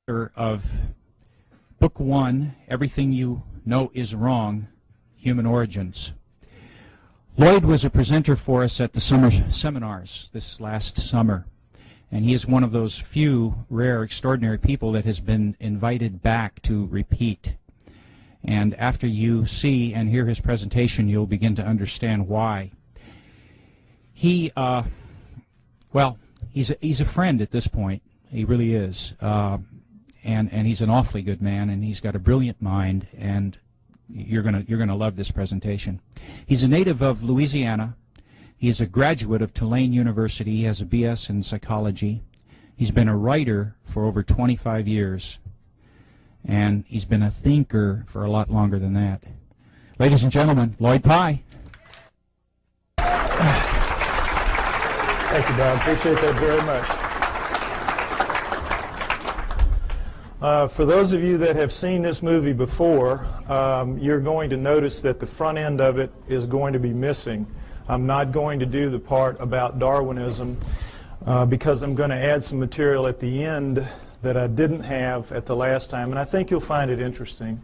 of Book 1, Everything You Know Is Wrong, Human Origins. Lloyd was a presenter for us at the summer seminars this last summer, and he is one of those few rare, extraordinary people that has been invited back to repeat. And after you see and hear his presentation, you'll begin to understand why. He, well, he's a friend at this point. He really is. And he's an awfully good man, and he's got a brilliant mind, and you're gonna love this presentation. He's a native of Louisiana. He is a graduate of Tulane University. He has a BS in psychology. He's been a writer for over 25 years, and he's been a thinker for a lot longer than that. Ladies and gentlemen, LloyD Pye. Thank you, Bob. Appreciate that very much. For those of you that have seen this movie before, you're going to notice that the front end of it is going to be missing. I'm not going to do the part about Darwinism because I'm going to add some material at the end that I didn't have at the last time, and I think you'll find it interesting.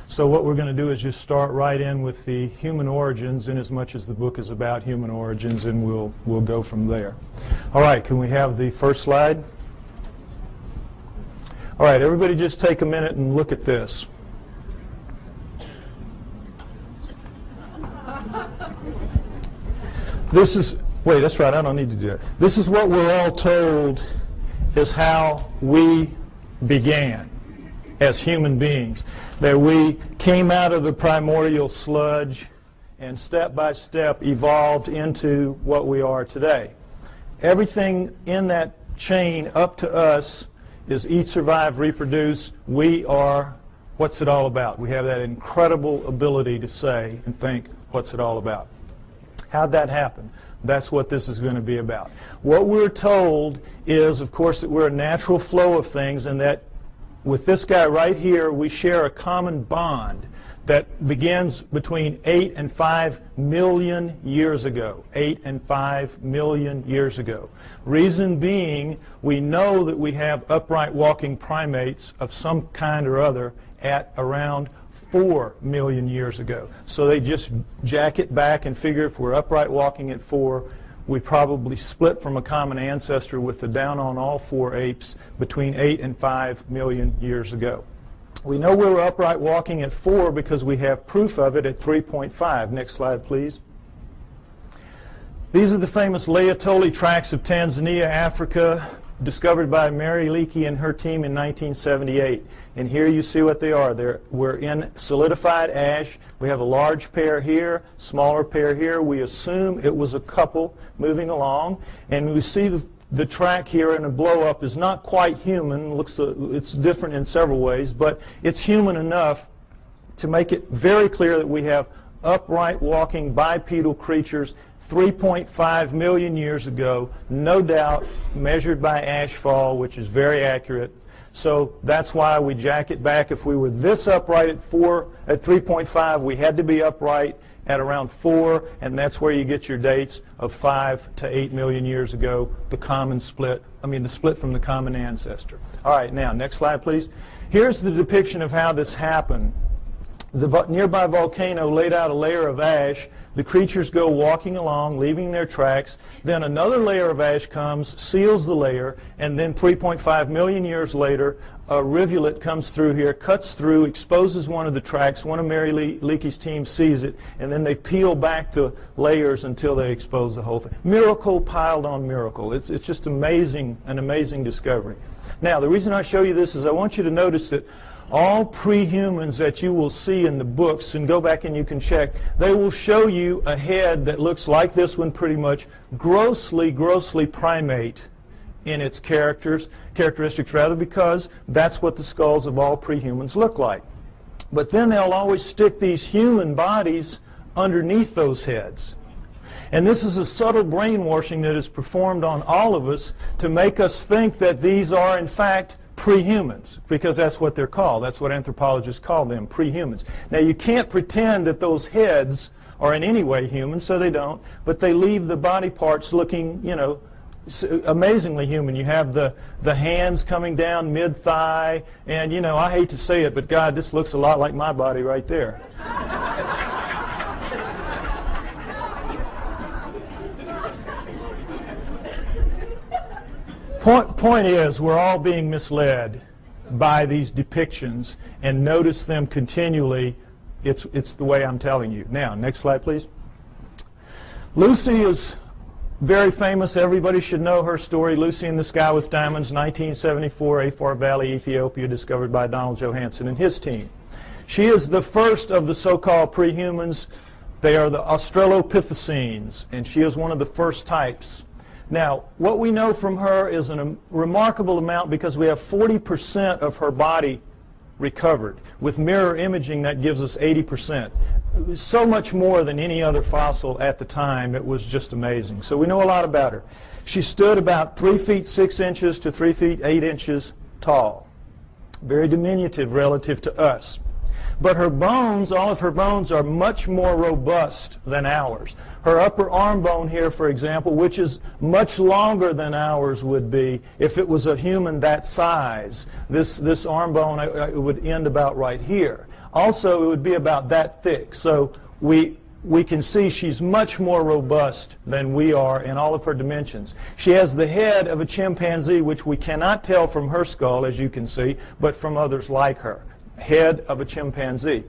So what we're going to do is just start right in with the human origins, in as much as the book is about human origins, and we'll go from there. All right, can we have the first slide? All right, everybody just take a minute and look at this. This is, wait, that's right, I don't need to do it. This is what we're all told is how we began as human beings. That we came out of the primordial sludge and step by step evolved into what we are today. Everything in that chain up to us is eat, survive, reproduce. We are, what's it all about? We have that incredible ability to say and think, what's it all about? How'd that happen? That's what this is going to be about. What we're told is, of course, that we're a natural flow of things, and that with this guy right here, we share a common bond that begins between 8 and 5 million years ago. 8 and 5 million years ago. Reason being, we know that we have upright walking primates of some kind or other at around 4 million years ago. So they just jack it back and figure if we're upright walking at 4, we probably split from a common ancestor with the down on all 4 apes between 8 and 5 million years ago. We know we were upright walking at 4 because we have proof of it at 3.5. Next slide, please. These are the famous Laetoli tracts of Tanzania, Africa, discovered by Mary Leakey and her team in 1978. And here you see what they are. We're in solidified ash. We have a large pair here, smaller pair here. We assume it was a couple moving along. And we see the track here in a blow-up is not quite human. It's different in several ways, but it's human enough to make it very clear that we have upright walking bipedal creatures 3.5 million years ago, no doubt, measured by ashfall, which is very accurate. So that's why we jack it back. If we were this upright at 3.5, we had to be upright at around 4, and that's where you get your dates of 5 to 8 million years ago, the split from the common ancestor. All right, now, next slide, please. Here's the depiction of how this happened. The nearby volcano laid out a layer of ash. The creatures go walking along, leaving their tracks. Then another layer of ash comes, seals the layer, and then 3.5 million years later, a rivulet comes through here, cuts through, exposes one of the tracks. One of Mary Leakey's team sees it, and then they peel back the layers until they expose the whole thing. Miracle piled on miracle. It's just amazing, an amazing discovery. Now, the reason I show you this is I want you to notice that all pre-humans that you will see in the books, and go back and you can check, they will show you a head that looks like this one pretty much, grossly primate in its characteristics rather, because that's what the skulls of all pre-humans look like. But then they'll always stick these human bodies underneath those heads. And this is a subtle brainwashing that is performed on all of us to make us think that these are, in fact, pre-humans, because that's what they're called. That's what anthropologists call them, pre-humans. Now, you can't pretend that those heads are in any way human, so they don't, but they leave the body parts looking, amazingly human. You have the hands coming down mid-thigh, and you know, I hate to say it, but God, this looks a lot like my body right there. Point is, we're all being misled by these depictions, and notice them continually. It's the way I'm telling you. Now, next slide, please. Lucy is very famous. Everybody should know her story. Lucy in the Sky with Diamonds, 1974, Afar Valley, Ethiopia, discovered by Donald Johanson and his team. She is the first of the so-called prehumans. They are the Australopithecines, and she is one of the first types. Now, what we know from her is a remarkable amount, because we have 40% of her body recovered. With mirror imaging, that gives us 80%. It was so much more than any other fossil at the time. It was just amazing. So we know a lot about her. She stood about 3 feet 6 inches to 3 feet 8 inches tall. Very diminutive relative to us. But her bones, all of her bones, are much more robust than ours. Her upper arm bone here, for example, which is much longer than ours would be if it was a human that size. This arm bone, it would end about right here. Also, it would be about that thick. So we can see she's much more robust than we are in all of her dimensions. She has the head of a chimpanzee, which we cannot tell from her skull, as you can see, but from others like her. Head of a chimpanzee.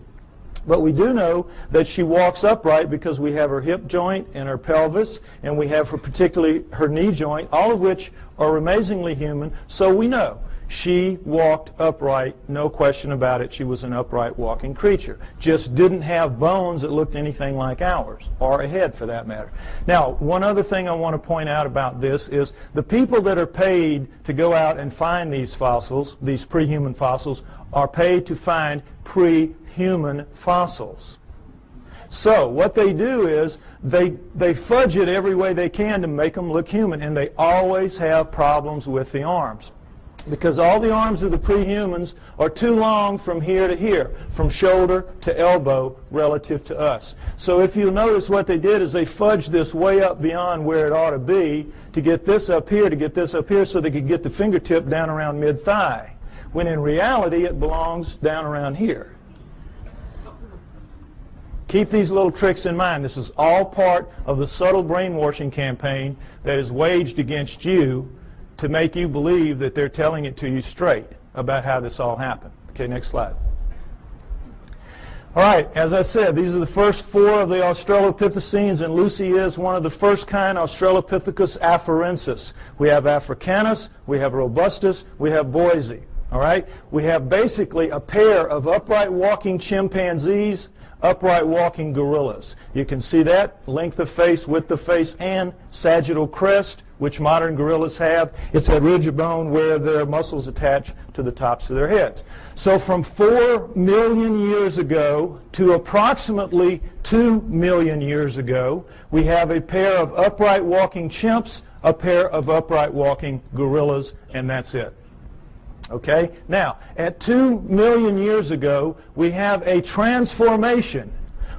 But we do know that she walks upright because we have her hip joint and her pelvis, and we have particularly her knee joint, all of which are amazingly human. So we know she walked upright, no question about it. She was an upright walking creature. Just didn't have bones that looked anything like ours, or a head for that matter. Now, one other thing I want to point out about this is the people that are paid to go out and find these fossils, these pre-human fossils, are paid to find pre-human fossils. So what they do is they fudge it every way they can to make them look human, and they always have problems with the arms, because all the arms of the pre-humans are too long from here to here, from shoulder to elbow relative to us. So if you notice, what they did is they fudged this way up beyond where it ought to be to get this up here, so they could get the fingertip down around mid-thigh, when in reality it belongs down around here. Keep these little tricks in mind. This is all part of the subtle brainwashing campaign that is waged against you to make you believe that they're telling it to you straight about how this all happened. Okay, next slide. All right, as I said, these are the first 4 of the Australopithecines, and Lucy is one of the first kind, Australopithecus afarensis. We have Africanus, we have Robustus, we have Boise. All right, we have basically a pair of upright walking chimpanzees, upright walking gorillas. You can see that, length of face, width of face, and sagittal crest, which modern gorillas have. It's that ridge of bone where their muscles attach to the tops of their heads. So from 4 million years ago to approximately 2 million years ago, we have a pair of upright walking chimps, a pair of upright walking gorillas, and that's it. Okay? Now, at 2 million years ago, we have a transformation.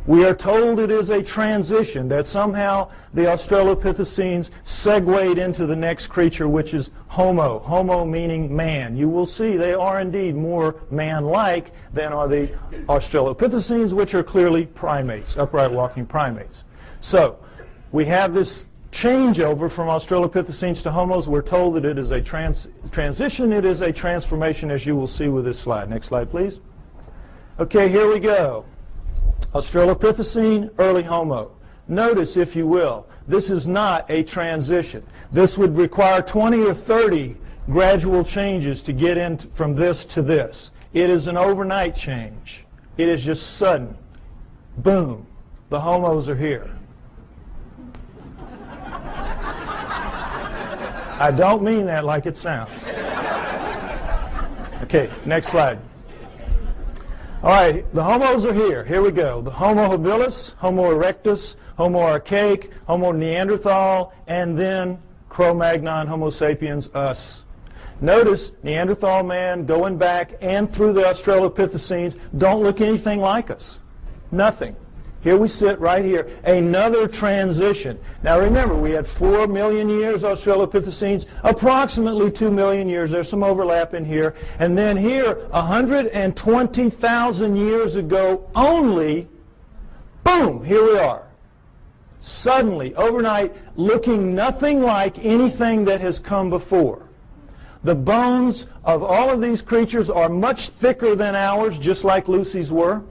We are told it is a transition, that somehow the Australopithecines segued into the next creature, which is Homo. Homo meaning man. You will see they are indeed more man-like than are the Australopithecines, which are clearly primates, upright walking primates. So, we have this changeover from Australopithecines to Homos. We're told that it is a transition, it is a transformation, as you will see with this slide. Next slide, please. Okay, here we go. Australopithecine, early Homo. Notice, if you will, this is not a transition. This would require 20 or 30 gradual changes to get in from this to this. It is an overnight change. It is just sudden. Boom. The Homos are here. I don't mean that like it sounds. Okay, next slide. All right, the Homos are here. Here we go. The Homo habilis, Homo erectus, Homo archaic, Homo neanderthal, and then Cro-Magnon, Homo sapiens, us. Notice Neanderthal man going back and through the Australopithecines don't look anything like us. Nothing. Here we sit right here. Another transition. Now remember, we had 4 million years Australopithecines, approximately 2 million years. There's some overlap in here. And then here, 120,000 years ago only, boom, here we are. Suddenly, overnight, looking nothing like anything that has come before. The bones of all of these creatures are much thicker than ours, just like Lucy's were.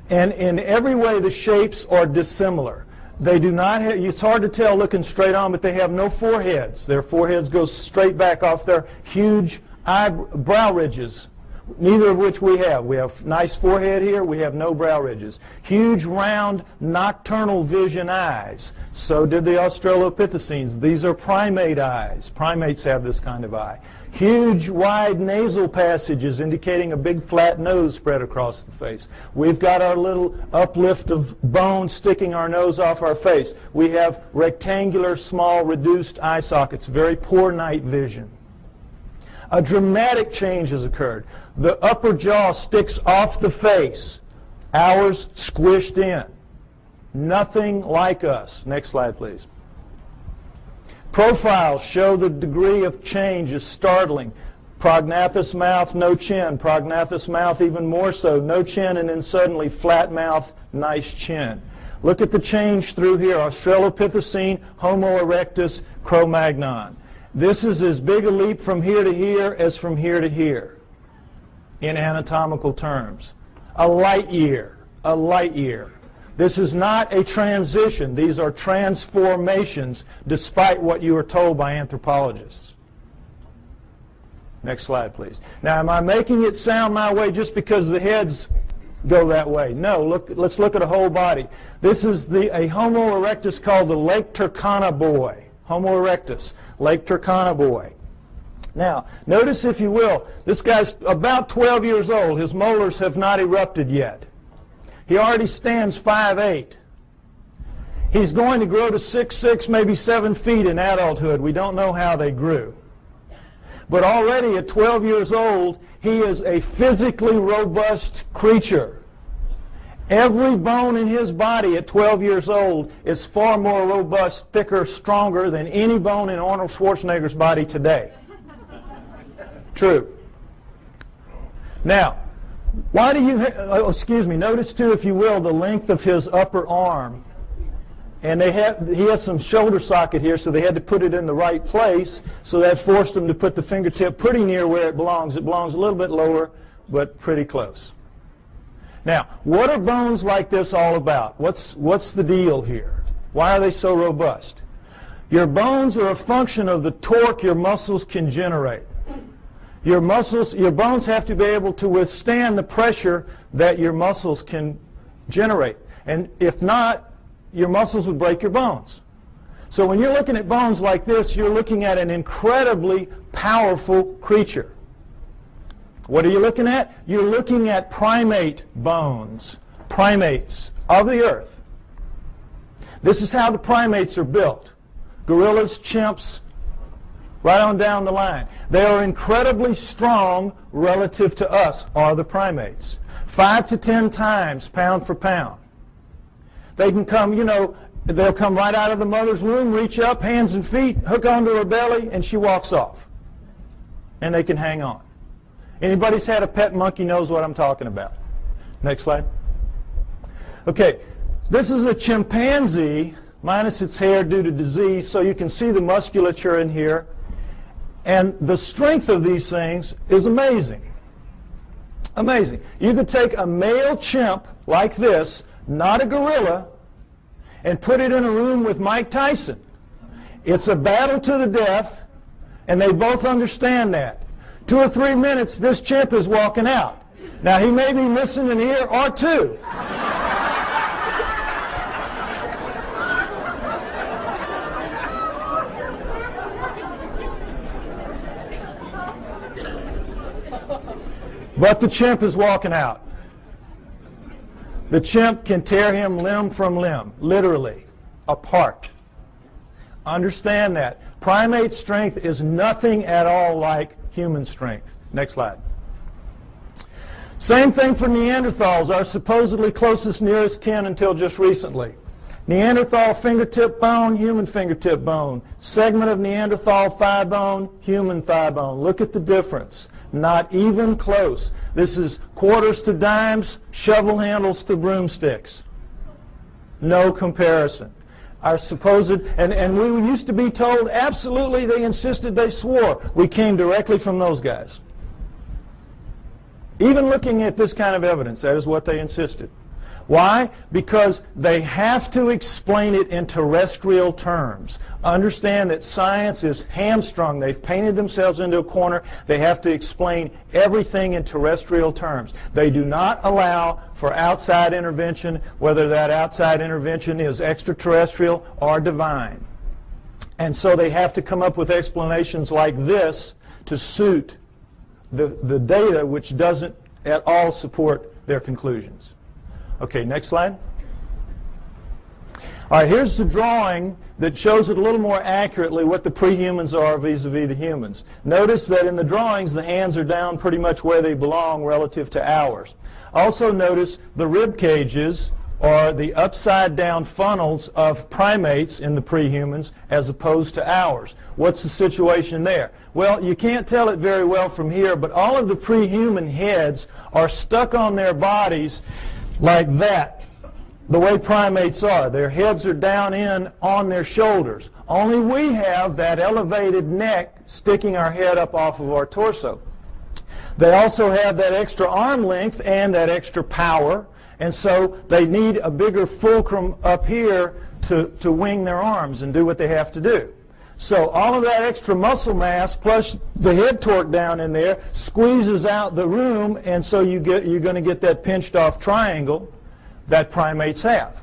And in every way, the shapes are dissimilar. They do not have, it's hard to tell looking straight on, but they have no foreheads. Their foreheads go straight back off their huge brow ridges, neither of which we have. We have nice forehead here. We have no brow ridges. Huge, round, nocturnal vision eyes. So did the Australopithecines. These are primate eyes. Primates have this kind of eye. Huge, wide nasal passages indicating a big flat nose spread across the face. We've got our little uplift of bone sticking our nose off our face. We have rectangular, small, reduced eye sockets. Very poor night vision. A dramatic change has occurred. The upper jaw sticks off the face. Ours squished in. Nothing like us. Next slide, please. Profiles show the degree of change is startling. Prognathous mouth, no chin. Prognathous mouth even more so. No chin, and then suddenly flat mouth, nice chin. Look at the change through here. Australopithecine, Homo erectus, Cro-Magnon. This is as big a leap from here to here as from here to here in anatomical terms. A light year. A light year. This is not a transition. These are transformations, despite what you are told by anthropologists. Next slide, please. Now, am I making it sound my way just because the heads go that way? No, let's look at a whole body. This is a Homo erectus called the Lake Turkana boy. Homo erectus, Lake Turkana boy. Now, notice, if you will, this guy's about 12 years old. His molars have not erupted yet. He already stands 5'8". He's going to grow to 6'6", maybe 7 feet in adulthood. We don't know how they grew. But already at 12 years old, he is a physically robust creature. Every bone in his body at 12 years old is far more robust, thicker, stronger than any bone in Arnold Schwarzenegger's body today. True. Now, why do you, notice too, if you will, the length of his upper arm. And he has some shoulder socket here, so they had to put it in the right place, so that forced him to put the fingertip pretty near where it belongs. It belongs a little bit lower, but pretty close. Now, what are bones like this all about? What's the deal here? Why are they so robust? Your bones are a function of the torque your muscles can generate. Your bones have to be able to withstand the pressure that your muscles can generate. And if not, your muscles would break your bones. So when you're looking at bones like this, you're looking at an incredibly powerful creature. What are you looking at? You're looking at primate bones, primates of the earth. This is how the primates are built. Gorillas, chimps, right on down the line. They are incredibly strong relative to us, are the primates. 5 to 10 times pound for pound. They can come, they'll come right out of the mother's womb, reach up, hands and feet, hook onto her belly, and she walks off. And they can hang on. Anybody's had a pet monkey knows what I'm talking about. Next slide. Okay, this is a chimpanzee, minus its hair due to disease, so you can see the musculature in here. And the strength of these things is amazing. Amazing. You could take a male chimp like this, not a gorilla, and put it in a room with Mike Tyson. It's a battle to the death, and they both understand that. 2 or 3 minutes, this chimp is walking out. Now, he may be missing an ear or two. But the chimp is walking out. The chimp can tear him limb from limb, literally, apart. Understand that. Primate strength is nothing at all like human strength. Next slide. Same thing for Neanderthals, our supposedly closest nearest kin until just recently. Neanderthal fingertip bone, human fingertip bone. Segment of Neanderthal thigh bone, human thigh bone. Look at the difference. Not even close. This is quarters to dimes, shovel handles to broomsticks. No comparison. Our supposed, and we used to be told, absolutely, they insisted, they swore. We came directly from those guys. Even looking at this kind of evidence, that is what they insisted. Why? Because they have to explain it in terrestrial terms. Understand that science is hamstrung. They've painted themselves into a corner. They have to explain everything in terrestrial terms. They do not allow for outside intervention, whether that outside intervention is extraterrestrial or divine. And so they have to come up with explanations like this to suit the data, which doesn't at all support their conclusions. Okay, next slide. All right, here's the drawing that shows it a little more accurately what the prehumans are vis-a-vis the humans. Notice that in the drawings the hands are down pretty much where they belong relative to ours. Also notice the rib cages are the upside down funnels of primates in the prehumans as opposed to ours. What's the situation there? Well, you can't tell it very well from here, but all of the prehuman heads are stuck on their bodies like that, the way primates are. Their heads are down in on their shoulders. Only we have that elevated neck sticking our head up off of our torso. They also have that extra arm length and that extra power, and so they need a bigger fulcrum up here to wing their arms and do what they have to do. So all of that extra muscle mass plus the head torque down in there squeezes out the room, and so you're going to get that pinched off triangle that primates have.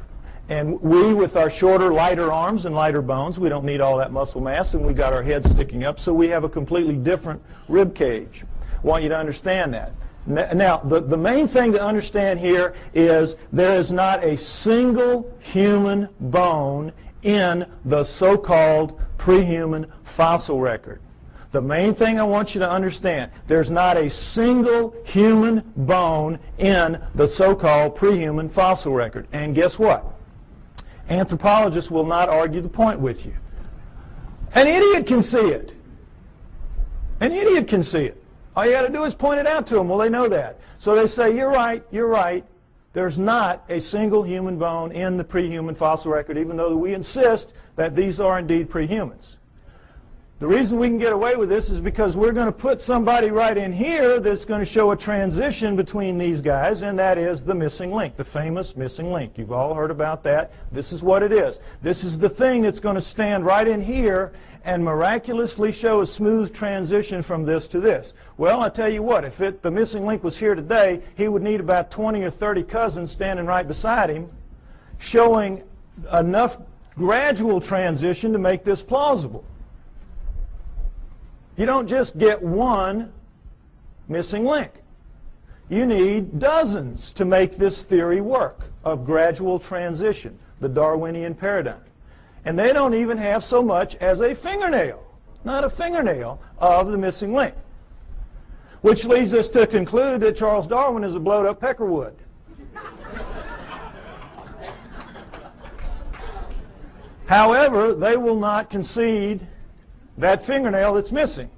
And we, with our shorter, lighter arms and lighter bones, we don't need all that muscle mass, and we got our heads sticking up, so we have a completely different rib cage. I want you to understand that. Now, the main thing to understand here is there is not a single human bone in the so-called prehuman fossil record. The main thing I want you to understand, there's not a single human bone in the so-called prehuman fossil record. And guess what? Anthropologists will not argue the point with you. An idiot can see it. An idiot can see it. All you got to do is point it out to them. Well, they know that. So they say, you're right, you're right. There's not a single human bone in the prehuman fossil record, even though we insist that these are indeed prehumans. The reason we can get away with this is because we're going to put somebody right in here that's going to show a transition between these guys, and that is the missing link, the famous missing link. You've all heard about that. This is what it is. This is the thing that's going to stand right in here and miraculously show a smooth transition from this to this. Well, I tell you what, if the missing link was here today, he would need about 20 or 30 cousins standing right beside him, showing enough gradual transition to make this plausible. You don't just get one missing link. You need dozens to make this theory work of gradual transition, the Darwinian paradigm. And they don't even have so much as a fingernail, not a fingernail, of the missing link. Which leads us to conclude that Charles Darwin is a blowed-up peckerwood. However, they will not concede that fingernail that's missing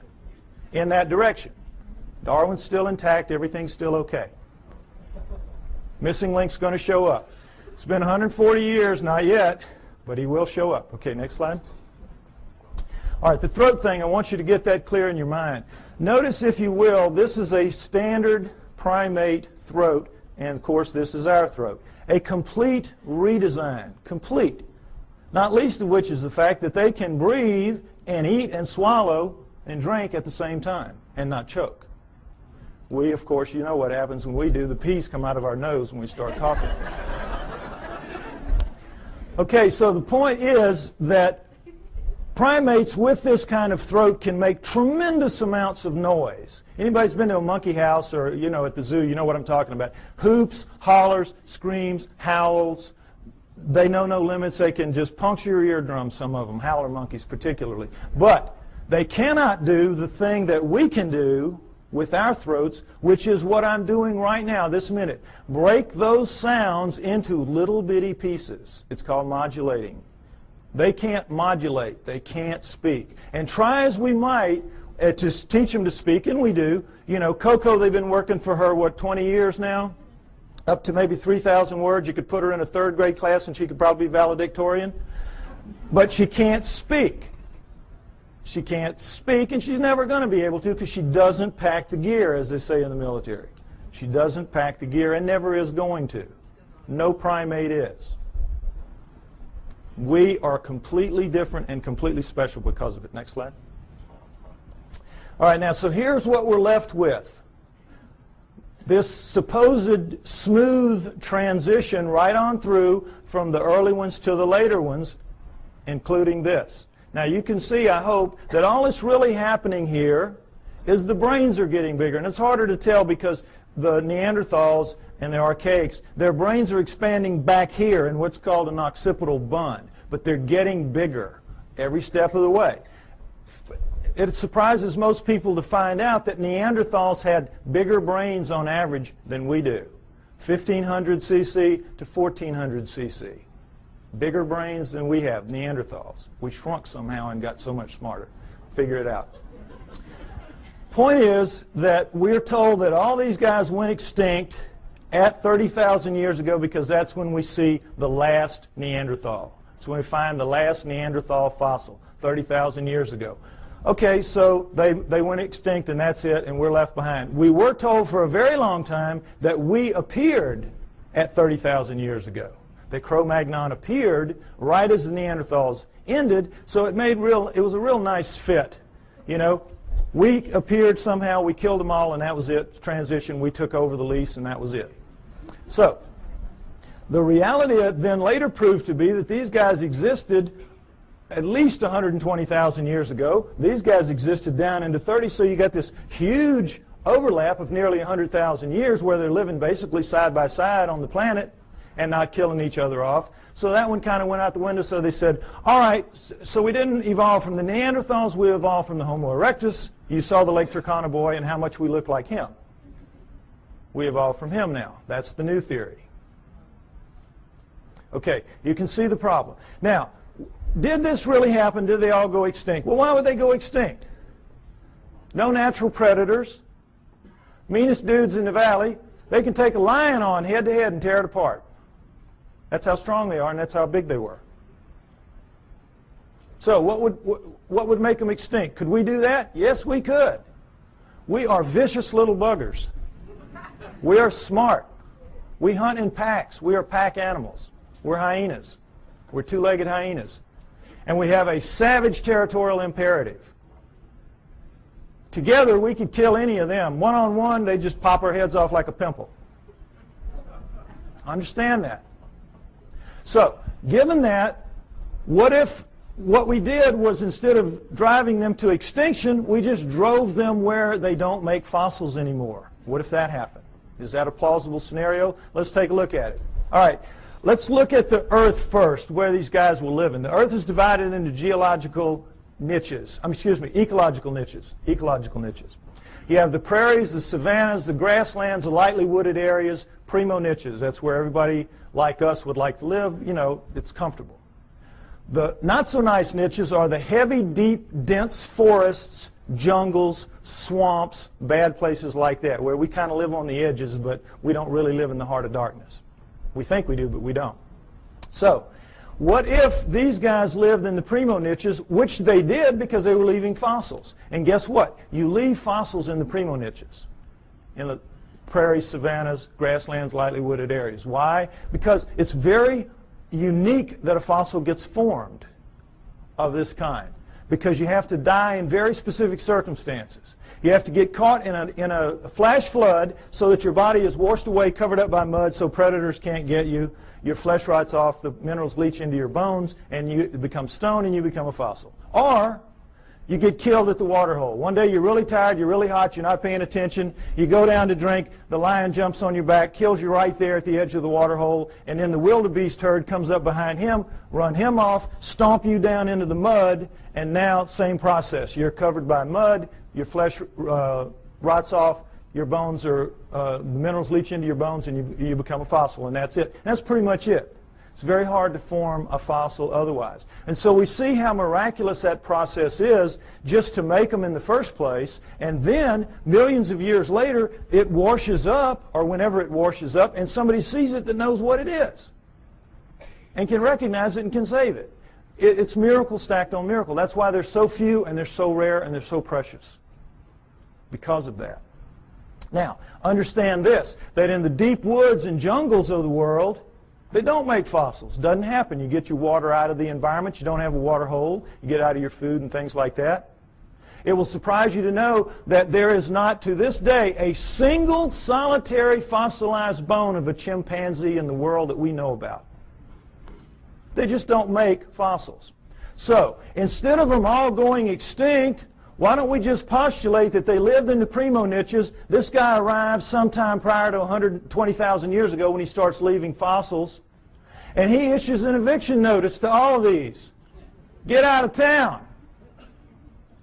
in that direction. Darwin's still intact, everything's still okay. Missing link's going to show up. It's been 140 years, not yet, but he will show up. Okay, next slide. All right, the throat thing, I want you to get that clear in your mind. Notice, if you will, this is a standard primate throat, and of course this is our throat. A complete redesign, complete. Not least of which is the fact that they can breathe and eat and swallow and drink at the same time and not choke. We, of course, you know what happens when we do. The peas come out of our nose when we start coughing. Okay, so the point is that primates with this kind of throat can make tremendous amounts of noise. Anybody's been to a monkey house or, at the zoo, you know what I'm talking about. Hoops, hollers, screams, howls. They know no limits. They can just puncture your eardrums, some of them, howler monkeys particularly. But they cannot do the thing that we can do with our throats, which is what I'm doing right now, this minute. Break those sounds into little bitty pieces. It's called modulating. They can't modulate. They can't speak. And try as we might to teach them to speak, and we do. You know, Coco, they've been working for her, what, 20 years now? Up to maybe 3,000 words. You could put her in a third grade class and she could probably be valedictorian. But she can't speak. She can't speak, and she's never going to be able to because she doesn't pack the gear, as they say in the military. She doesn't pack the gear and never is going to. No primate is. We are completely different and completely special because of it. Next slide. All right, now, so here's what we're left with. This supposed smooth transition right on through from the early ones to the later ones, including this. Now, you can see, I hope, that all that's really happening here is the brains are getting bigger. And it's harder to tell because the Neanderthals and the archaics, their brains are expanding back here in what's called an occipital bun. But they're getting bigger every step of the way. It surprises most people to find out that Neanderthals had bigger brains on average than we do. 1,500 cc to 1,400 cc. Bigger brains than we have, Neanderthals. We shrunk somehow and got so much smarter. Figure it out. Point is that we're told that all these guys went extinct at 30,000 years ago because that's when we see the last Neanderthal. It's when we find the last Neanderthal fossil, 30,000 years ago. Okay, so they went extinct and that's it, and we're left behind. We were told for a very long time that we appeared at 30,000 years ago. That Cro-Magnon appeared right as the Neanderthals ended, so it was a real nice fit. You know, we appeared somehow, we killed them all, and that was it. Transition, we took over the lease, and that was it. So, the reality then later proved to be that these guys existed at least 120,000 years ago. These guys existed down into 30, so you got this huge overlap of nearly 100,000 years where they're living basically side by side on the planet and not killing each other off. So that one kind of went out the window, so they said, all right, so we didn't evolve from the Neanderthals, we evolved from the Homo erectus. You saw the Lake Turkana boy and how much we look like him. We evolved from him now. That's the new theory. Okay, you can see the problem. Now, did this really happen? Did they all go extinct? Well, why would they go extinct? No natural predators. Meanest dudes in the valley. They can take a lion on head to head and tear it apart. That's how strong they are, and that's how big they were. So what would make them extinct? Could we do that? Yes, we could. We are vicious little buggers. We are smart. We hunt in packs. We are pack animals. We're hyenas. We're two-legged hyenas. And we have a savage territorial imperative. Together, we could kill any of them. One-on-one, they just pop our heads off like a pimple. Understand that. So, given that, what if what we did was instead of driving them to extinction, we just drove them where they don't make fossils anymore? What if that happened? Is that a plausible scenario? Let's take a look at it. All right, let's look at the Earth first, where these guys will live in. The Earth is divided into ecological niches. Ecological niches. You have the prairies, the savannas, the grasslands, the lightly wooded areas, primo niches. That's where everybody like us would like to live. You know, it's comfortable. The not-so-nice niches are the heavy, deep, dense forests, jungles, swamps, bad places like that, where we kind of live on the edges, but we don't really live in the heart of darkness. We think we do, but we don't. So, what if these guys lived in the primo niches, which they did because they were leaving fossils? And guess what? You leave fossils in the primo niches, in the prairies, savannas, grasslands, lightly wooded areas. Why? Because it's very unique that a fossil gets formed of this kind, because you have to die in very specific circumstances. You have to get caught in a flash flood so that your body is washed away, covered up by mud, so predators can't get you. Your flesh rots off, the minerals leach into your bones, and you become stone and you become a fossil. Or you get killed at the water hole. One day you're really tired, you're really hot, you're not paying attention, you go down to drink, the lion jumps on your back, kills you right there at the edge of the water hole, and then the wildebeest herd comes up behind him, run him off, stomp you down into the mud, and now same process. You're covered by mud, your flesh rots off, your bones are, the minerals leach into your bones and you become a fossil, and that's it. And that's pretty much it. It's very hard to form a fossil otherwise. And so we see how miraculous that process is just to make them in the first place, and then millions of years later it washes up, or whenever it washes up, and somebody sees it that knows what it is and can recognize it and can save it. It's miracle stacked on miracle. That's why they're so few and they're so rare and they're so precious, because of that. Now, understand this, that in the deep woods and jungles of the world, they don't make fossils. Doesn't happen. You get your water out of the environment. You don't have a water hole. You get out of your food and things like that. It will surprise you to know that there is not, to this day, a single solitary fossilized bone of a chimpanzee in the world that we know about. They just don't make fossils. So, instead of them all going extinct, why don't we just postulate that they lived in the primo niches? This guy arrived sometime prior to 120,000 years ago when he starts leaving fossils. And he issues an eviction notice to all of these. Get out of town.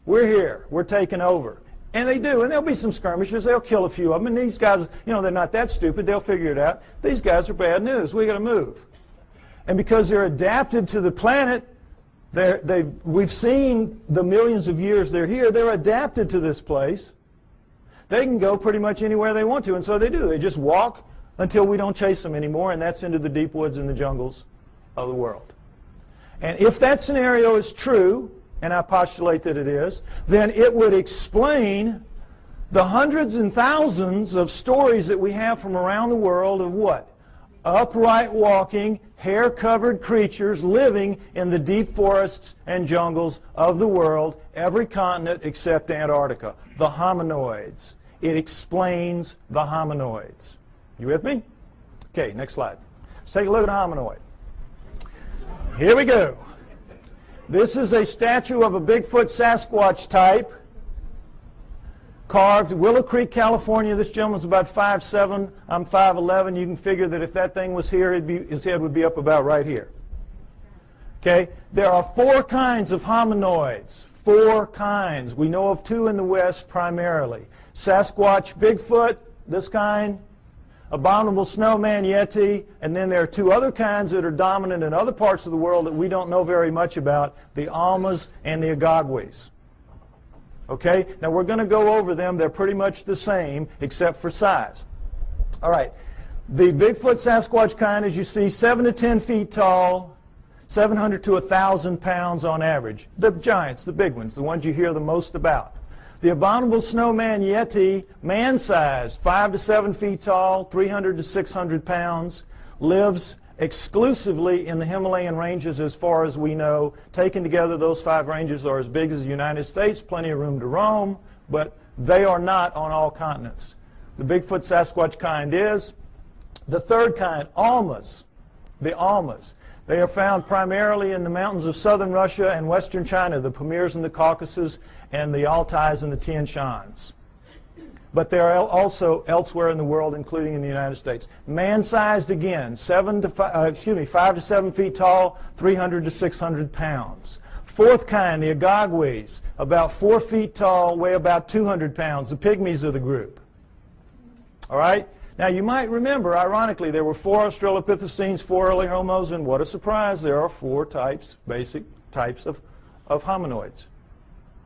We're here. We're taking over. And they do. And there'll be some skirmishes. They'll kill a few of them. And these guys, you know, they're not that stupid. They'll figure it out. These guys are bad news. We got to move. And because they're adapted to the planet, we've seen the millions of years they're here. They're adapted to this place. They can go pretty much anywhere they want to, and so they do. They just walk until we don't chase them anymore, and that's into the deep woods and the jungles of the world. And if that scenario is true, and I postulate that it is, then it would explain the hundreds and thousands of stories that we have from around the world of what? Upright walking, hair-covered creatures living in the deep forests and jungles of the world, every continent except Antarctica. The hominoids. It explains the hominoids. You with me? Okay, next slide. Let's take a look at a hominoid. Here we go. This is a statue of a Bigfoot Sasquatch type, carved Willow Creek, California. This gentleman's about 5'7". I'm 5'11". You can figure that if that thing was here, his head would be up about right here. Okay? There are 4 kinds of hominoids. 4 kinds. We know of 2 in the West primarily. Sasquatch Bigfoot, this kind, abominable snowman Yeti, and then there are 2 other kinds that are dominant in other parts of the world that we don't know very much about, the Almas and the Agagwis. Okay? Now we're going to go over them. They're pretty much the same except for size. All right. The Bigfoot Sasquatch kind, as you see, 7 to 10 feet tall, 700 to 1,000 pounds on average. The giants, the big ones, the ones you hear the most about. The abominable snowman Yeti, man-sized, 5 to 7 feet tall, 300 to 600 pounds, lives exclusively in the Himalayan ranges as far as we know. Taken together, those 5 ranges are as big as the United States, plenty of room to roam, but they are not on all continents. The Bigfoot Sasquatch kind is. The third kind, Almas, the Almas. They are found primarily in the mountains of southern Russia and western China, the Pamirs and the Caucasus, and the Altais and the Tian Shans. But they are also elsewhere in the world, including in the United States. Man-sized again, 5 to 7 feet tall, 300 to 600 pounds. Fourth kind, the Agagwis, about 4 feet tall, weigh about 200 pounds, the pygmies of the group. All right? Now, you might remember, ironically, there were 4 Australopithecines, 4 early Homos, and what a surprise, there are 4 types, basic types of hominoids.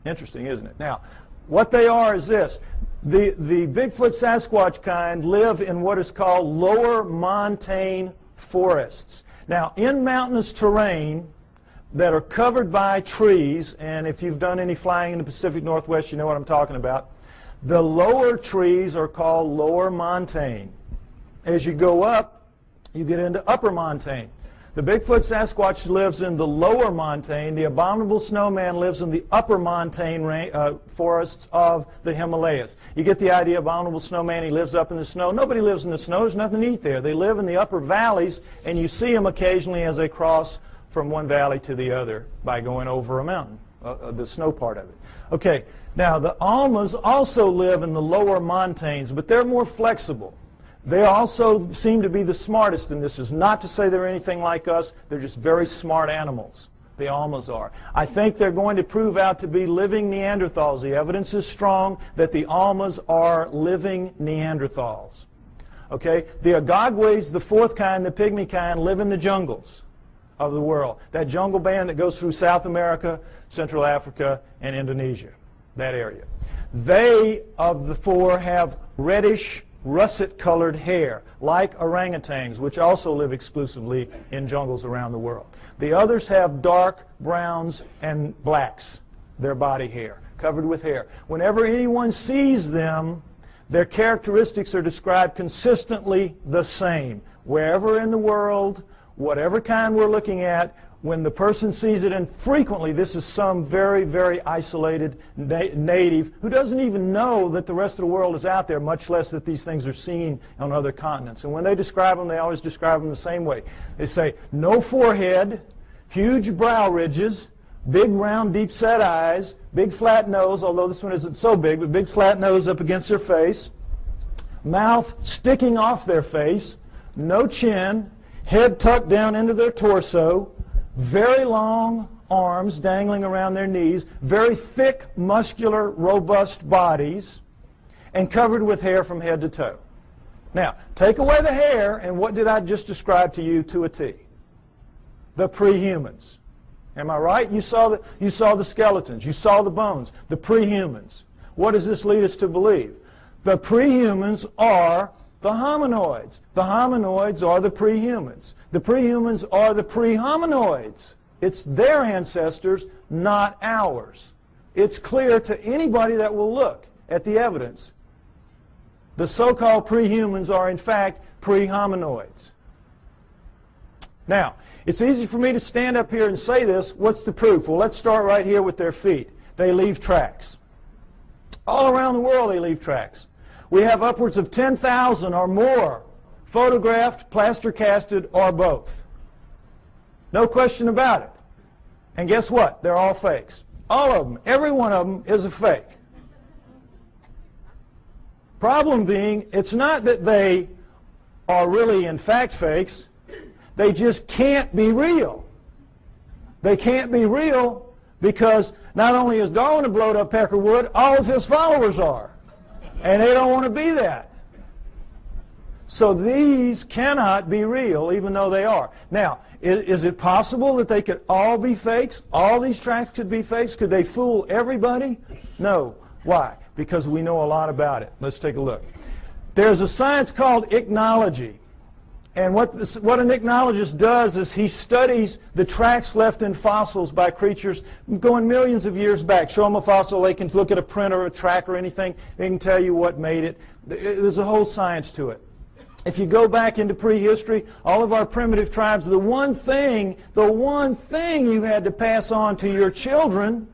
Interesting, isn't it? Now, what they are is this. The Bigfoot Sasquatch kind live in what is called lower montane forests. Now, in mountainous terrain that are covered by trees, and if you've done any flying in the Pacific Northwest, you know what I'm talking about, the lower trees are called lower montane. As you go up, you get into upper montane. The Bigfoot Sasquatch lives in the lower montane. The abominable snowman lives in the upper montane forests of the Himalayas. You get the idea, abominable snowman, he lives up in the snow. Nobody lives in the snow. There's nothing to eat there. They live in the upper valleys, and you see them occasionally as they cross from one valley to the other by going over a mountain, the snow part of it. Okay, now the Almas also live in the lower montanes, but they're more flexible. They also seem to be the smartest, and this is not to say they're anything like us. They're just very smart animals. The Almas are. I think they're going to prove out to be living Neanderthals. The evidence is strong that the Almas are living Neanderthals. Okay? The Agogwes, the fourth kind, the pygmy kind, live in the jungles of the world. That jungle band that goes through South America, Central Africa, and Indonesia, that area. They, of the four, have reddish, russet-colored hair, like orangutans, which also live exclusively in jungles around the world. The others have dark browns and blacks, their body hair, covered with hair. Whenever anyone sees them, their characteristics are described consistently the same. Wherever in the world, whatever kind we're looking at, when the person sees it, and frequently this is some very, very isolated native who doesn't even know that the rest of the world is out there, much less that these things are seen on other continents. And when they describe them, they always describe them the same way. They say, no forehead, huge brow ridges, big round deep-set eyes, big flat nose, although this one isn't so big, but big flat nose up against their face, mouth sticking off their face, no chin, head tucked down into their torso, very long arms dangling around their knees, very thick, muscular, robust bodies, and covered with hair from head to toe. Now, take away the hair, and what did I just describe to you to a T? The pre-humans. Am I right? You saw the skeletons. You saw the bones. The pre-humans. What does this lead us to believe? The pre-humans are the hominoids. The hominoids are the pre-humans. The pre-humans are the pre-hominoids. It's their ancestors, not ours. It's clear to anybody that will look at the evidence. The so-called pre-humans are, in fact, pre-hominoids. Now, it's easy for me to stand up here and say this. What's the proof? Well, let's start right here with their feet. They leave tracks. All around the world they leave tracks. We have upwards of 10,000 or more photographed, plaster casted, or both. No question about it. And guess what? They're all fakes. All of them. Every one of them is a fake. Problem being, it's not that they are really in fact fakes. They just can't be real. They can't be real because not only is Darwin a blowed up peckerwood, all of his followers are. And they don't want to be that. So these cannot be real, even though they are. Now, is it possible that they could all be fakes? All these tracks could be fakes? Could they fool everybody? No. Why? Because we know a lot about it. Let's take a look. There's a science called ichnology. And what an ichnologist does is he studies the tracks left in fossils by creatures going millions of years back. Show them a fossil, they can look at a print or a track or anything, they can tell you what made it. There's a whole science to it. If you go back into prehistory, all of our primitive tribes, the one thing you had to pass on to your children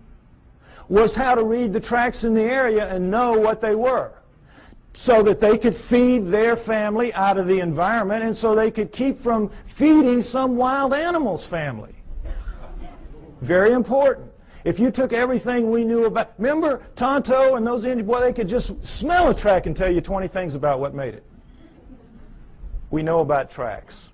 was how to read the tracks in the area and know what they were, so that they could feed their family out of the environment and so they could keep from feeding some wild animal's family. Very important. If you took everything we knew about, remember Tonto and those Indians, boy, they could just smell a track and tell you 20 things about what made it. We know about tracks.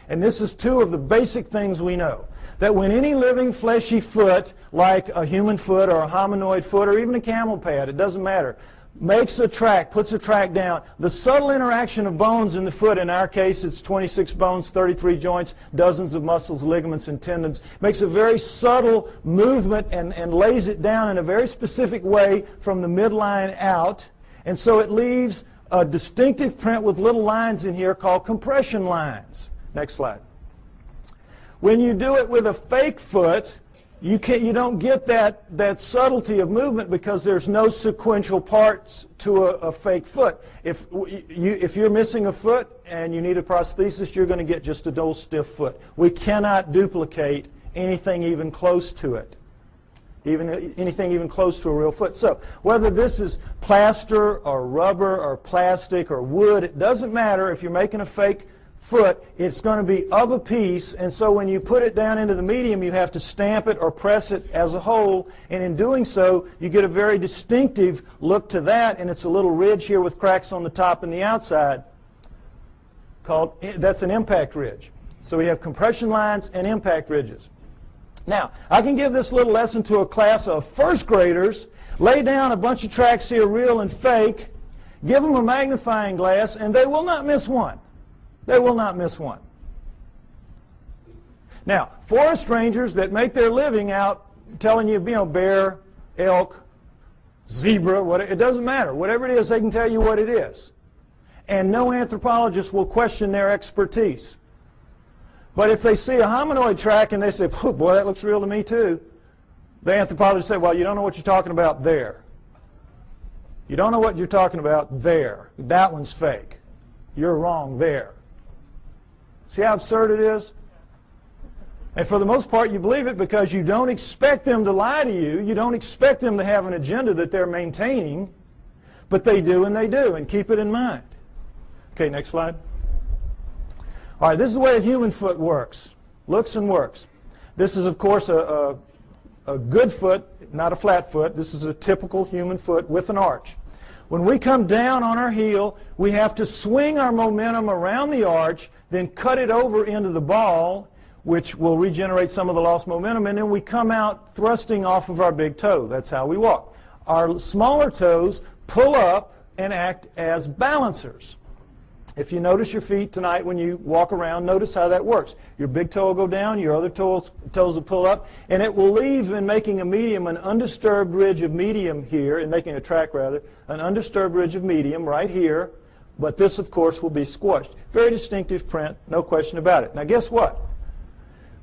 And this is two of the basic things we know. That when any living fleshy foot, like a human foot or a hominoid foot or even a camel pad, it doesn't matter, makes a track, puts a track down, the subtle interaction of bones in the foot, in our case it's 26 bones, 33 joints, dozens of muscles, ligaments, and tendons, makes a very subtle movement and lays it down in a very specific way from the midline out. And so it leaves a distinctive print with little lines in here called compression lines. Next slide. When you do it with a fake foot, you don't get that subtlety of movement because there's no sequential parts to a fake foot. If you're missing a foot and you need a prosthesis, you're going to get just a dull, stiff foot. We cannot duplicate anything even close to it, anything even close to a real foot. So whether this is plaster or rubber or plastic or wood, it doesn't matter. If you're making a fake foot, it's going to be of a piece, and so when you put it down into the medium, you have to stamp it or press it as a whole, and in doing so, you get a very distinctive look to that, and it's a little ridge here with cracks on the top and the outside that's an impact ridge. So we have compression lines and impact ridges. Now, I can give this little lesson to a class of first graders, lay down a bunch of tracks here, real and fake, give them a magnifying glass, and they will not miss one. They will not miss one. Now, forest rangers that make their living out telling you, bear, elk, zebra, it doesn't matter. Whatever it is, they can tell you what it is. And no anthropologist will question their expertise. But if they see a hominoid track and they say, boy, that looks real to me too, the anthropologist say, well, you don't know what you're talking about there. You don't know what you're talking about there. That one's fake. You're wrong there. See how absurd it is? And for the most part, you believe it because you don't expect them to lie to you. You don't expect them to have an agenda that they're maintaining. But they do, and they do. And keep it in mind. Okay, next slide. All right, this is the way a human foot works. Looks and works. This is, of course, a good foot, not a flat foot. This is a typical human foot with an arch. When we come down on our heel, we have to swing our momentum around the arch, then cut it over into the ball, which will regenerate some of the lost momentum, and then we come out thrusting off of our big toe. That's how we walk. Our smaller toes pull up and act as balancers. If you notice your feet tonight when you walk around, notice how that works. Your big toe will go down, your other toes will pull up, and it will leave in making a medium, an undisturbed ridge of medium here, in making a track rather, an undisturbed ridge of medium right here, but this, of course, will be squashed. Very distinctive print, no question about it. Now, guess what?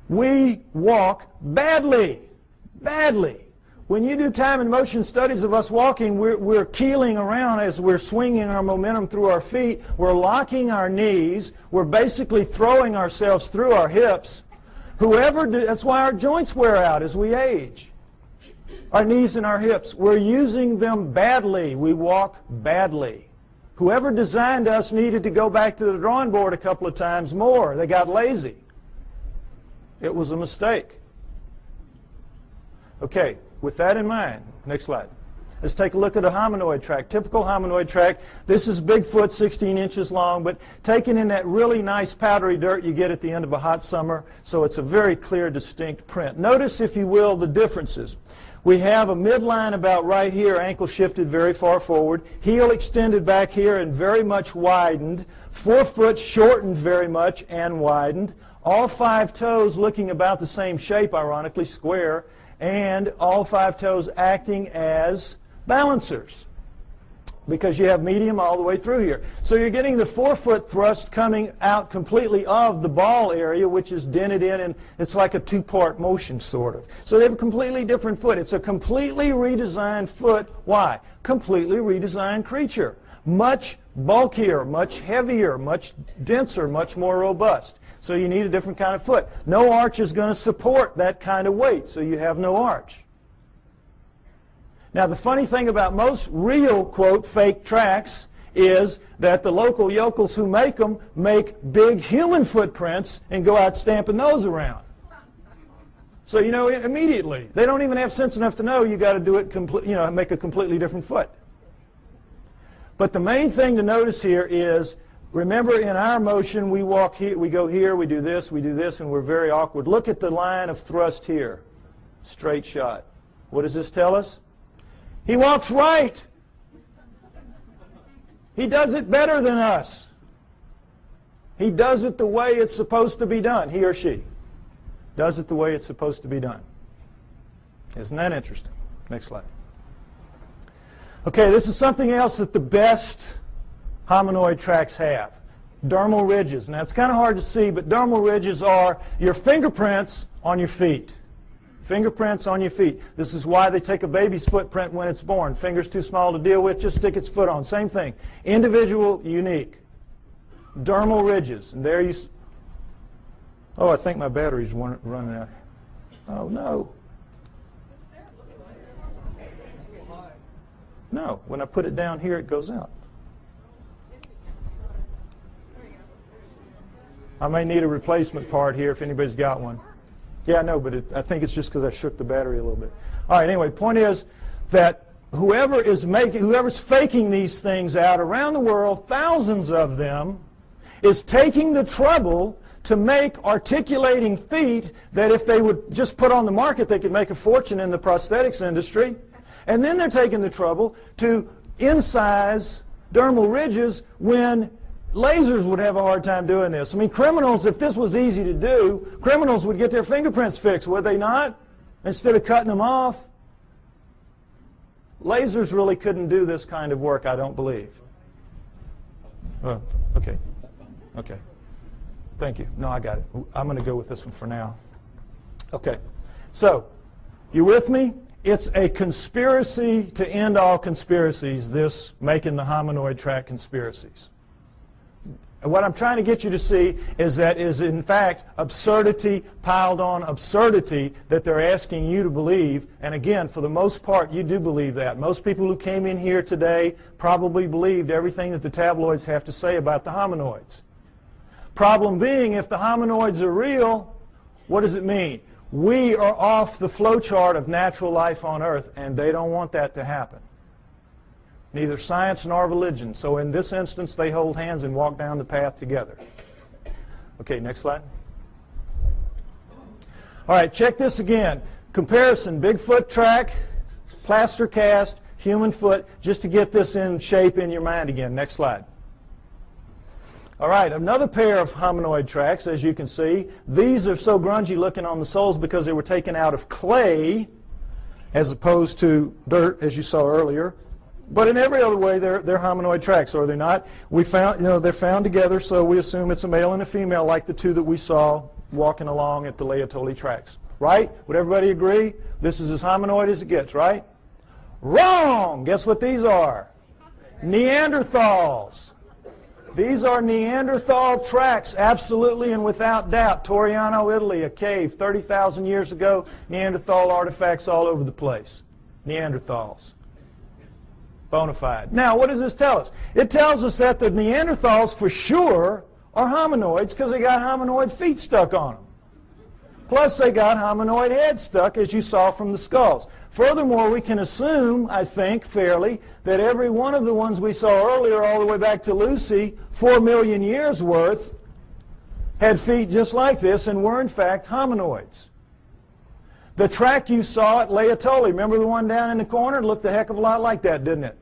We walk badly, badly. When you do time and motion studies of us walking, we're keeling around as we're swinging our momentum through our feet. We're locking our knees. We're basically throwing ourselves through our hips. That's why our joints wear out as we age. Our knees and our hips. We're using them badly. We walk badly. Whoever designed us needed to go back to the drawing board a couple of times more. They got lazy. It was a mistake. Okay. With that in mind, next slide. Let's take a look at a hominoid track, typical hominoid track. This is Bigfoot, 16 inches long, but taken in that really nice powdery dirt you get at the end of a hot summer, so it's a very clear, distinct print. Notice, if you will, the differences. We have a midline about right here, ankle shifted very far forward, heel extended back here and very much widened, forefoot shortened very much and widened, all 5 toes looking about the same shape, ironically, square, and all 5 toes acting as balancers because you have medium all the way through here. So you're getting the forefoot thrust coming out completely of the ball area, which is dented in, and it's like a 2-part motion, sort of. So they have a completely different foot. It's a completely redesigned foot. Why? Completely redesigned creature. Much bulkier, much heavier, much denser, much more robust. So you need a different kind of foot. No arch is going to support that kind of weight, so you have no arch. Now, the funny thing about most real, quote, fake tracks is that the local yokels who make them make big human footprints and go out stamping those around. So, you know, immediately, they don't even have sense enough to know you got to do it, make a completely different foot. But the main thing to notice here is, remember, in our motion, we walk here, we go here, we do this, and we're very awkward. Look at the line of thrust here. Straight shot. What does this tell us? He walks right. He does it better than us. He does it the way it's supposed to be done. He or she does it the way it's supposed to be done. Isn't that interesting? Next slide. Okay, this is something else that the best hominoid tracks have. Dermal ridges. Now, it's kind of hard to see, but dermal ridges are your fingerprints on your feet. Fingerprints on your feet. This is why they take a baby's footprint when it's born. Fingers too small to deal with, just stick its foot on. Same thing. Individual, unique. Dermal ridges. And there you... Oh, I think my battery's running out. Oh, no. No. When I put it down here, it goes out. I may need a replacement part here if anybody's got one. Yeah, I know, but I think it's just because I shook the battery a little bit. All right, anyway, point is that whoever's faking these things out around the world, thousands of them, is taking the trouble to make articulating feet that if they would just put on the market, they could make a fortune in the prosthetics industry. And then they're taking the trouble to incise dermal ridges when lasers would have a hard time doing this. I mean, criminals, if this was easy to do, criminals would get their fingerprints fixed, would they not? Instead of cutting them off. Lasers really couldn't do this kind of work, I don't believe. Oh, okay. Okay. Thank you. No, I got it. I'm going to go with this one for now. Okay. So, you with me? It's a conspiracy to end all conspiracies, this making the hominoid track conspiracies. And what I'm trying to get you to see is that is in fact absurdity piled on absurdity that they're asking you to believe. And again, for the most part, you do believe that. Most people who came in here today probably believed everything that the tabloids have to say about the hominoids. Problem being, if the hominoids are real, what does it mean? We are off the flowchart of natural life on Earth, and they don't want that to happen. Neither science nor religion. So in this instance, they hold hands and walk down the path together. Okay, next slide. All right, check this again. Comparison, Bigfoot track, plaster cast, human foot, just to get this in shape in your mind again. Next slide. All right, another pair of hominoid tracks, as you can see. These are so grungy looking on the soles because they were taken out of clay as opposed to dirt, as you saw earlier. But in every other way, they're hominoid tracks, are they not? We found, they're found together, so we assume it's a male and a female, like the two that we saw walking along at the Laetoli tracks. Right? Would everybody agree? This is as hominoid as it gets, right? Wrong! Guess what these are? Neanderthals. These are Neanderthal tracks, absolutely and without doubt. Toriano, Italy, a cave 30,000 years ago. Neanderthal artifacts all over the place. Neanderthals. Bona fide. Now, what does this tell us? It tells us that the Neanderthals, for sure, are hominoids because they got hominoid feet stuck on them. Plus, they got hominoid heads stuck, as you saw from the skulls. Furthermore, we can assume, I think, fairly, that every one of the ones we saw earlier, all the way back to Lucy, 4 million years worth, had feet just like this and were, in fact, hominoids. The track you saw at Laetoli, remember the one down in the corner? It looked a heck of a lot like that, didn't it?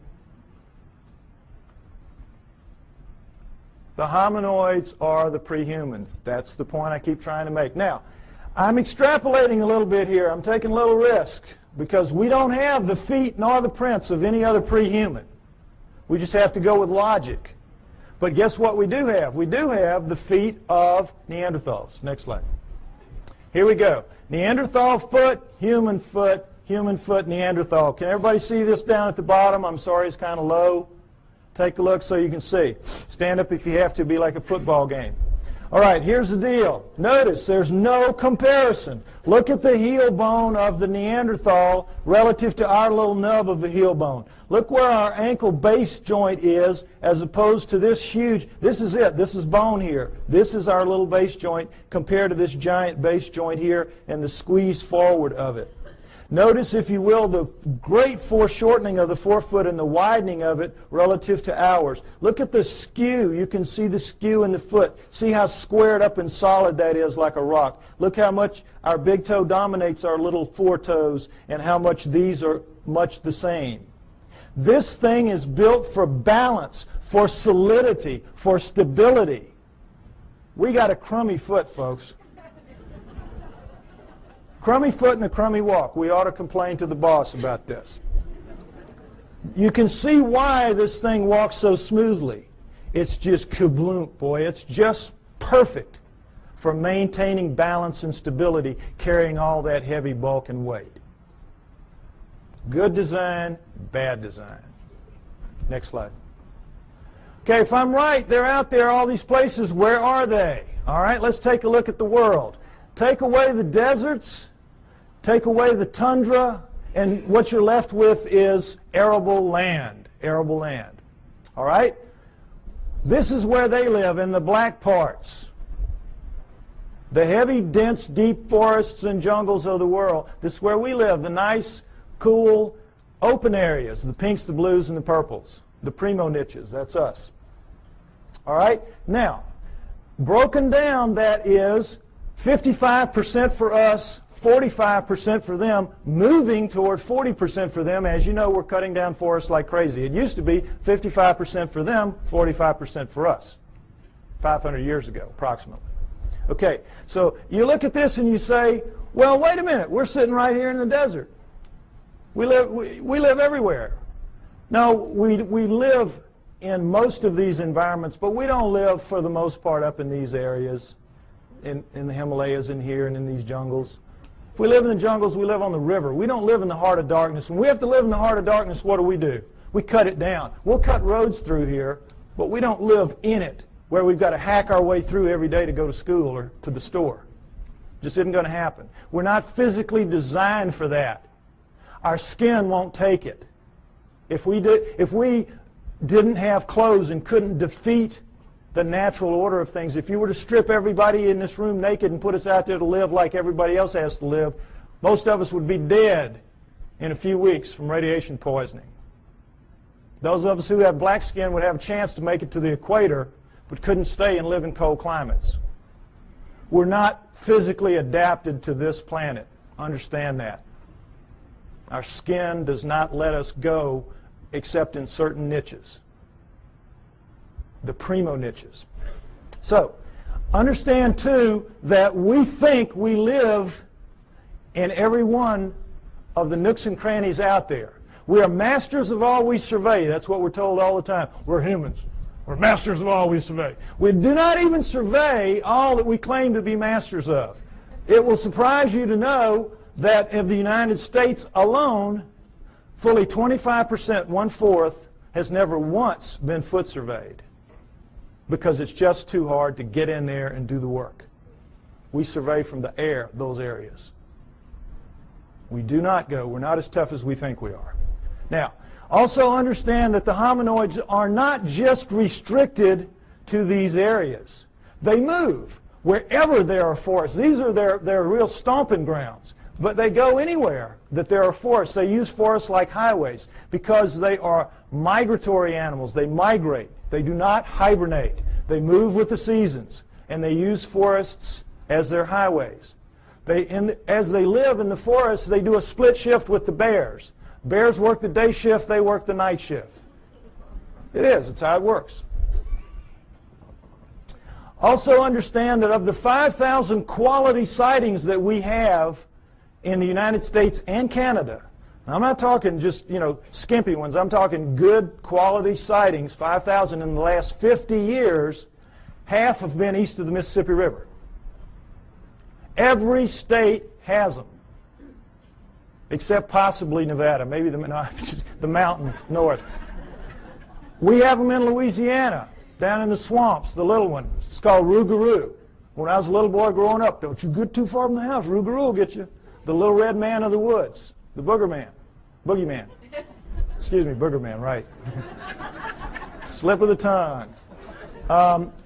The hominoids are the prehumans. That's the point I keep trying to make. Now, I'm extrapolating a little bit here. I'm taking a little risk because we don't have the feet nor the prints of any other prehuman. We just have to go with logic. But guess what we do have? We do have the feet of Neanderthals. Next slide. Here we go. Neanderthal foot, human foot, Neanderthal. Can everybody see this down at the bottom? I'm sorry, it's kind of low. Take a look so you can see. Stand up if you have to, be like a football game. All right, here's the deal. Notice there's no comparison. Look at the heel bone of the Neanderthal relative to our little nub of the heel bone. Look where our ankle base joint is as opposed to this huge. This is it. This is bone here. This is our little base joint compared to this giant base joint here and the squeeze forward of it. Notice, if you will, the great foreshortening of the forefoot and the widening of it relative to ours. Look at the skew. You can see the skew in the foot. See how squared up and solid that is like a rock. Look how much our big toe dominates our little foretoes and how much these are much the same. This thing is built for balance, for solidity, for stability. We got a crummy foot, folks. Crummy foot and a crummy walk. We ought to complain to the boss about this. You can see why this thing walks so smoothly. It's just kabloom, boy. It's just perfect for maintaining balance and stability, carrying all that heavy bulk and weight. Good design, bad design. Next slide. Okay, if I'm right, they're out there, all these places. Where are they? All right, let's take a look at the world. Take away the deserts, take away the tundra, and what you're left with is arable land. Arable land. All right? This is where they live, in the black parts. The heavy, dense, deep forests and jungles of the world. This is where we live, the nice, cool, open areas, the pinks, the blues, and the purples. The primo niches, that's us. All right? Now, Broken down, that is 55% for us, 45% for them, moving toward 40% for them. As you know, we're cutting down forests like crazy. It used to be 55% for them, 45% for us, 500 years ago, approximately. Okay, so you look at this and you say, well, wait a minute, we're sitting right here in the desert. We live everywhere. No, we live in most of these environments, but we don't live for the most part up in these areas, in the Himalayas and here and in these jungles. If we live in the jungles, we live on the river. We don't live in the heart of darkness. When we have to live in the heart of darkness, what do? We cut it down. We'll cut roads through here, but we don't live in it, where we've got to hack our way through every day to go to school or to the store. Just isn't going to happen. We're not physically designed for that. Our skin won't take it. If we didn't have clothes and couldn't defeat the natural order of things, if you were to strip everybody in this room naked and put us out there to live like everybody else has to live, most of us would be dead in a few weeks from radiation poisoning. Those of us who have black skin would have a chance to make it to the equator, but couldn't stay and live in cold climates. We're not physically adapted to this planet. Understand that. Our skin does not let us go except in certain niches, the primo niches. So, understand too that we think we live in every one of the nooks and crannies out there. We are masters of all we survey. That's what we're told all the time. We're humans. We're masters of all we survey. We do not even survey all that we claim to be masters of. It will surprise you to know that of the United States alone, fully 25%, 1/4, has never once been foot surveyed because it's just too hard to get in there and do the work. We survey from the air those areas. We do not go. We're not as tough as we think we are. Now, also understand that the hominoids are not just restricted to these areas. They move wherever there are forests. These are their real stomping grounds. But they go anywhere that there are forests. They use forests like highways because they are migratory animals. They migrate. They do not hibernate. They move with the seasons, and they use forests as their highways. As they live in the forests, they do a split shift with the bears. Bears work the day shift, they work the night shift. It is. It's how it works. Also understand that of the 5,000 quality sightings that we have in the United States and Canada, now I'm not talking just, skimpy ones. I'm talking good quality sightings, 5,000 in the last 50 years, half have been east of the Mississippi River. Every state has them, except possibly Nevada, maybe the mountains north. We have them in Louisiana, down in the swamps, the little one. It's called rougarou. When I was a little boy growing up, don't you get too far from the house, rougarou will get you. The little red man of the woods, the boogeyman. Excuse me, boogerman, right. Slip of the tongue.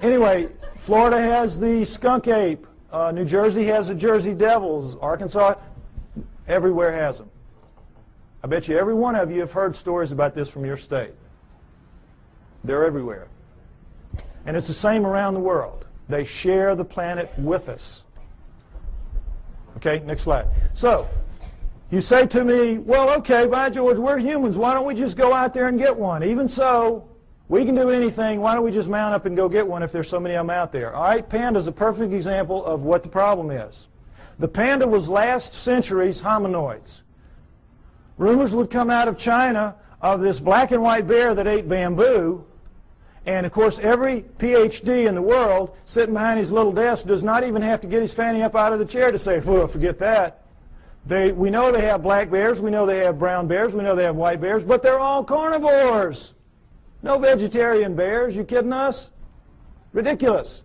Anyway, Florida has the skunk ape. New Jersey has the Jersey Devils. Arkansas, everywhere has them. I bet you every one of you have heard stories about this from your state. They're everywhere. And it's the same around the world. They share the planet with us. Okay, next slide. So, you say to me, well, okay, by George, we're humans. Why don't we just go out there and get one? Even so, we can do anything. Why don't we just mount up and go get one if there's so many of them out there? All right, panda's a perfect example of what the problem is. The panda was last century's hominoids. Rumors would come out of China of this black and white bear that ate bamboo. And, of course, every PhD in the world sitting behind his little desk does not even have to get his fanny up out of the chair to say, well, forget that. We know they have black bears. We know they have brown bears. We know they have white bears. But they're all carnivores. No vegetarian bears. You kidding us? Ridiculous.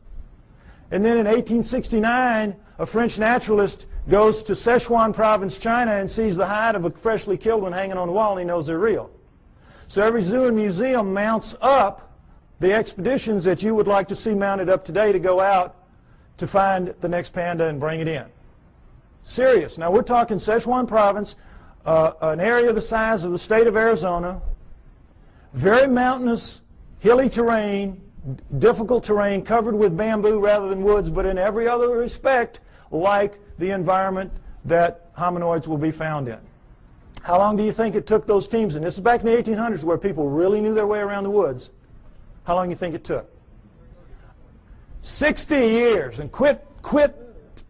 And then in 1869, a French naturalist goes to Sichuan province, China, and sees the hide of a freshly killed one hanging on the wall, and he knows they're real. So every zoo and museum mounts up the expeditions that you would like to see mounted up today to go out to find the next panda and bring it in. Serious. Now we're talking Sichuan province, an area the size of the state of Arizona, very mountainous, hilly terrain, difficult terrain covered with bamboo rather than woods, but in every other respect like the environment that hominoids will be found in. How long do you think it took those teams? And this is back in the 1800s where people really knew their way around the woods. How long do you think it took? 60 years. And quit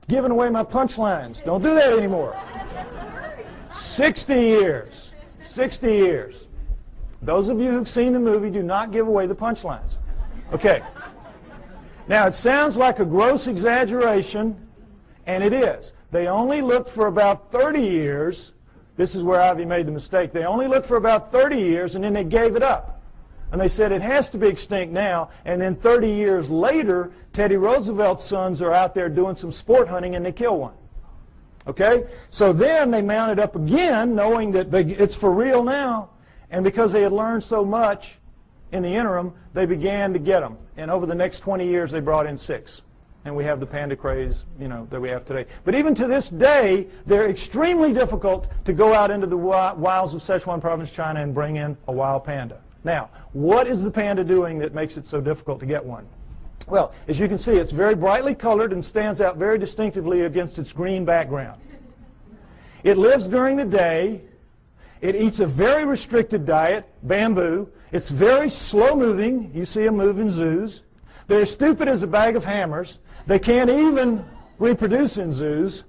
giving away my punchlines. Don't do that anymore. 60 years. 60 years. Those of you who've seen the movie, do not give away the punchlines. Okay. Now, it sounds like a gross exaggeration, and it is. They only looked for about 30 years. This is where Ivy made the mistake. They only looked for about 30 years, and then they gave it up. And they said it has to be extinct now. And then 30 years later, Teddy Roosevelt's sons are out there doing some sport hunting, and they kill one. Okay? So then they mounted up again, knowing that it's for real now. And because they had learned so much in the interim, they began to get them. And over the next 20 years, they brought in 6. And we have the panda craze, that we have today. But even to this day, they're extremely difficult to go out into the wilds of Sichuan province, China, and bring in a wild panda. Now, what is the panda doing that makes it so difficult to get one? Well, as you can see, it's very brightly colored and stands out very distinctively against its green background. It lives during the day. It eats a very restricted diet, bamboo. It's very slow-moving. You see them move in zoos. They're as stupid as a bag of hammers. They can't even reproduce in zoos.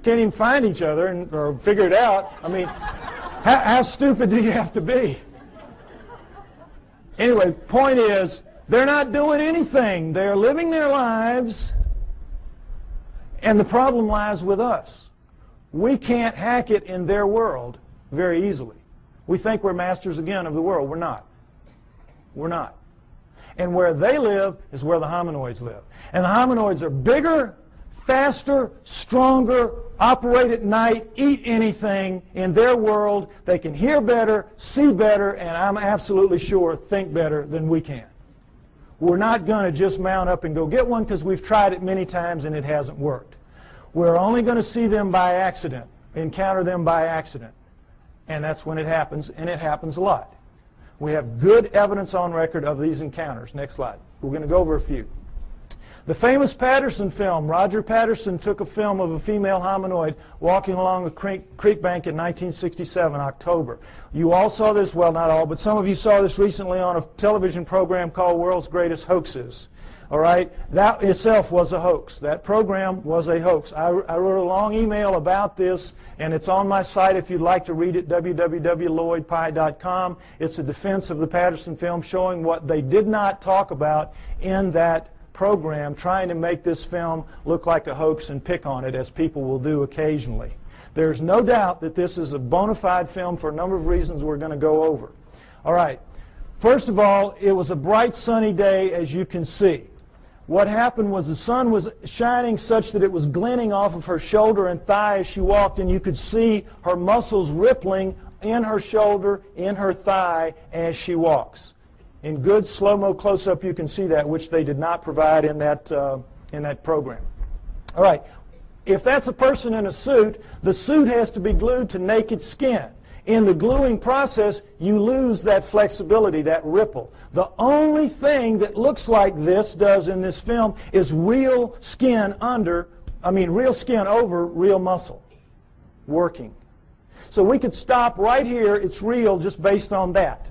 Can't even find each other or figure it out. I mean, how stupid do you have to be? Anyway, point is, they're not doing anything. They're living their lives, and the problem lies with us. We can't hack it in their world very easily. We think we're masters again of the world. We're not. We're not. And where they live is where the hominoids live. And the hominoids are bigger, faster, stronger, operate at night, eat anything in their world. They can hear better, see better, and I'm absolutely sure think better than we can. We're not going to just mount up and go get one because we've tried it many times and it hasn't worked. We're only going to see them by accident, encounter them by accident. And that's when it happens, and it happens a lot. We have good evidence on record of these encounters. Next slide. We're going to go over a few. The famous Patterson film, Roger Patterson took a film of a female hominoid walking along a creek bank in 1967, October. You all saw this, well, not all, but some of you saw this recently on a television program called World's Greatest Hoaxes. All right? That itself was a hoax. That program was a hoax. I wrote a long email about this, and it's on my site if you'd like to read it, www.lloydpye.com. It's a defense of the Patterson film showing what they did not talk about in that program, trying to make this film look like a hoax and pick on it, as people will do occasionally. There's no doubt that this is a bona fide film for a number of reasons we're going to go over. All right. First of all, it was a bright sunny day, as you can see. What happened was the sun was shining such that it was glinting off of her shoulder and thigh as she walked, and you could see her muscles rippling in her shoulder, in her thigh as she walks. In good slow-mo close-up you can see that, which they did not provide in that program. All right, if that's a person in a suit, the suit has to be glued to naked skin. In the gluing process, you lose that flexibility, that ripple. The only thing that looks like this does in this film is real skin over real muscle working. So we could stop right here. It's real just based on that.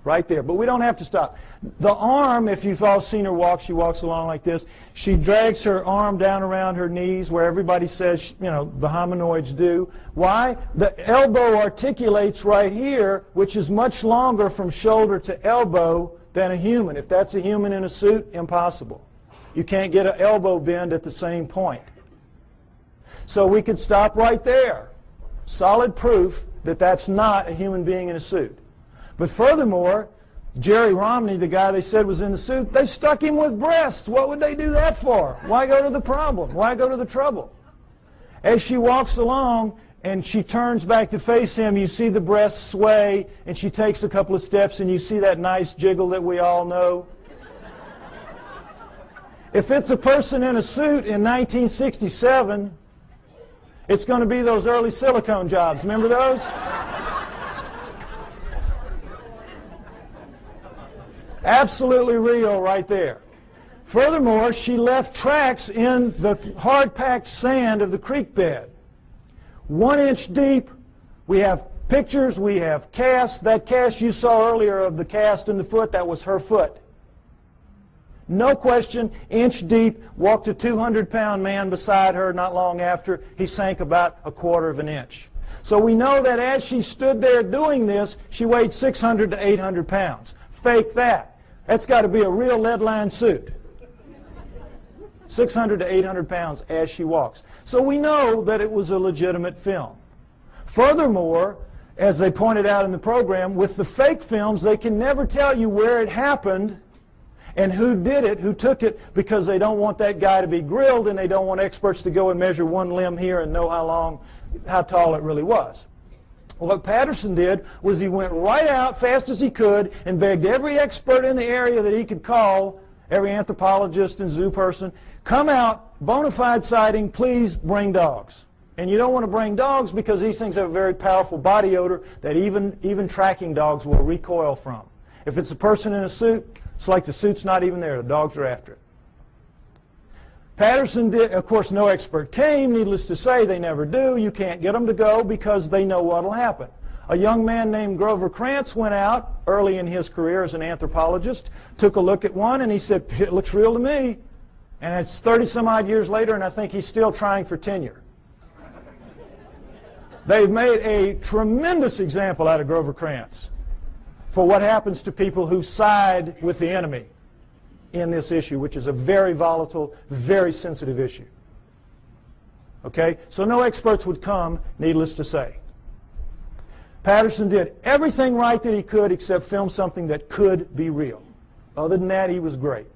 Right there. But we don't have to stop. The arm, if you've all seen her walk, she walks along like this. She drags her arm down around her knees where everybody says, the hominoids do. Why? The elbow articulates right here, which is much longer from shoulder to elbow than a human. If that's a human in a suit, impossible. You can't get an elbow bend at the same point. So we could stop right there. Solid proof that that's not a human being in a suit. But furthermore, Jerry Romney, the guy they said was in the suit, they stuck him with breasts. What would they do that for? Why go to the problem? Why go to the trouble? As she walks along and she turns back to face him, you see the breasts sway, and she takes a couple of steps, and you see that nice jiggle that we all know. If it's a person in a suit in 1967, it's going to be those early silicone jobs. Remember those? Absolutely real right there. Furthermore, she left tracks in the hard-packed sand of the creek bed. 1 inch deep. We have pictures, we have casts. That cast you saw earlier of the cast in the foot, that was her foot. No question, inch deep, walked a 200-pound man beside her not long after. He sank about 1/4 of an inch. So we know that as she stood there doing this, she weighed 600 to 800 pounds. Fake that. That's got to be a real lead-lined suit. 600 to 800 pounds as she walks. So we know that it was a legitimate film. Furthermore, as they pointed out in the program, with the fake films, they can never tell you where it happened and who did it, who took it, because they don't want that guy to be grilled and they don't want experts to go and measure one limb here and know how tall it really was. Well, what Patterson did was he went right out fast as he could and begged every expert in the area that he could call, every anthropologist and zoo person, come out, bona fide sighting, please bring dogs. And you don't want to bring dogs because these things have a very powerful body odor that even tracking dogs will recoil from. If it's a person in a suit, it's like the suit's not even there. The dogs are after it. Patterson did, of course, no expert came. Needless to say, they never do. You can't get them to go because they know what will happen. A young man named Grover Krantz went out early in his career as an anthropologist, took a look at one, and he said, it looks real to me. And it's 30-some-odd years later, and I think he's still trying for tenure. They've made a tremendous example out of Grover Krantz for what happens to people who side with the enemy in this issue, which is a very volatile, very sensitive issue. Okay? So no experts would come, needless to say. Patterson did everything right that he could except film something that could be real. Other than that, he was great.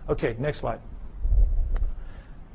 Okay, next slide.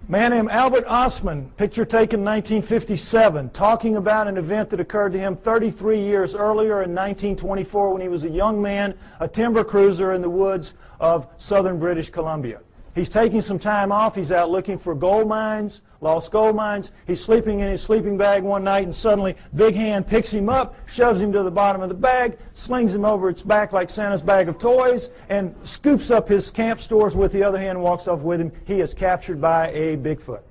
A man named Albert Ostman, picture taken in 1957, talking about an event that occurred to him 33 years earlier in 1924 when he was a young man, a timber cruiser in the woods of southern British Columbia. He's taking some time off. He's out looking for gold mines, lost gold mines. He's sleeping in his sleeping bag one night, and suddenly Big Hand picks him up, shoves him to the bottom of the bag, slings him over its back like Santa's bag of toys, and scoops up his camp stores with the other hand and walks off with him. He is captured by a Bigfoot.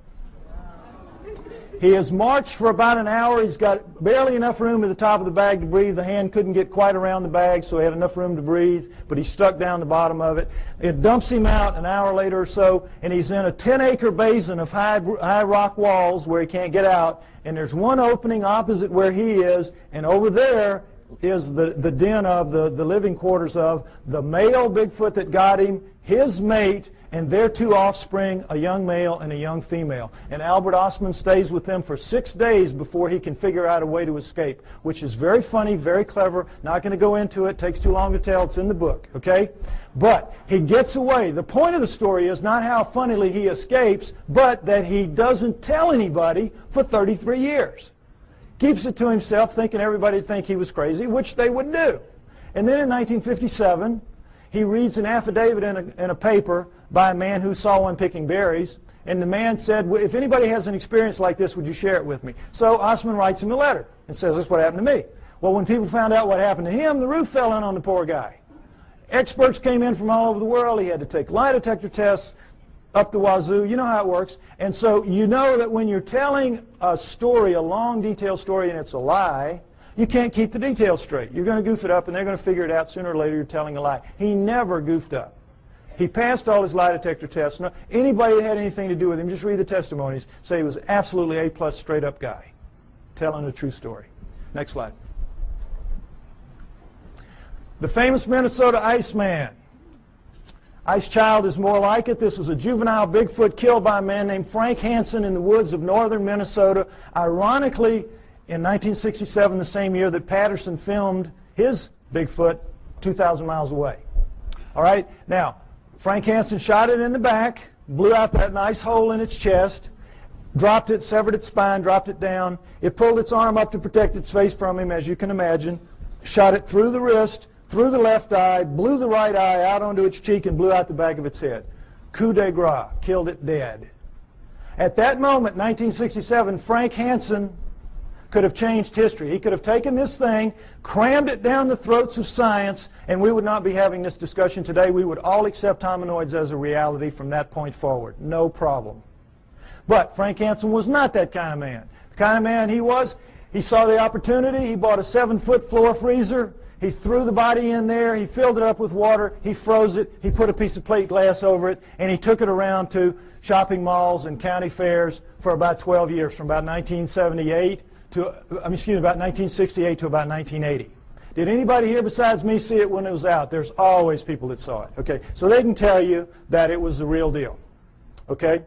He has marched for about an hour. He's got barely enough room at the top of the bag to breathe. The hand couldn't get quite around the bag, so he had enough room to breathe, but he stuck down the bottom of it. It dumps him out an hour later or so, and he's in a 10-acre basin of high rock walls where he can't get out, and there's one opening opposite where he is, and over there is the den of the living quarters of the male Bigfoot that got him, his mate, and their 2 offspring, a young male and a young female. And Albert Ostman stays with them for 6 days before he can figure out a way to escape, which is very funny, very clever. Not going to go into it. Takes too long to tell. It's in the book, okay? But he gets away. The point of the story is not how funnily he escapes, but that he doesn't tell anybody for 33 years. Keeps it to himself, thinking everybody would think he was crazy, which they would do. And then in 1957, he reads an affidavit in a paper by a man who saw one picking berries, and the man said, if anybody has an experience like this, would you share it with me? So Ostman writes him a letter and says, this is what happened to me. Well, when people found out what happened to him, the roof fell in on the poor guy. Experts came in from all over the world. He had to take lie detector tests up the wazoo. You know how it works. And so you know that when you're telling a story, a long, detailed story, and it's a lie, you can't keep the details straight. You're going to goof it up, and they're going to figure it out sooner or later you're telling a lie. He never goofed up. He passed all his lie detector tests. No, anybody that had anything to do with him, just read the testimonies, say he was absolutely A+ straight-up guy, telling a true story. Next slide. The famous Minnesota Iceman. Ice Child is more like it. This was a juvenile Bigfoot killed by a man named Frank Hansen in the woods of northern Minnesota. Ironically, in 1967, the same year that Patterson filmed his Bigfoot 2,000 miles away. All right? Now, Frank Hansen shot it in the back, blew out that nice hole in its chest, dropped it, severed its spine, dropped it down. It pulled its arm up to protect its face from him, as you can imagine, shot it through the wrist, through the left eye, blew the right eye out onto its cheek, and blew out the back of its head. Coup de grace, killed it dead. At that moment, 1967, Frank Hansen could have changed history. He could have taken this thing, crammed it down the throats of science, and we would not be having this discussion today. We would all accept hominoids as a reality from that point forward. No problem. But Frank Hansen was not that kind of man. The kind of man he was, he saw the opportunity. He bought a 7-foot floor freezer. He threw the body in there. He filled it up with water. He froze it. He put a piece of plate glass over it, and he took it around to shopping malls and county fairs for about 12 years, from about 1978 to, about 1968 to about 1980. Did anybody here besides me see it when it was out? There's always people that saw it. Okay, so they can tell you that it was the real deal. Okay.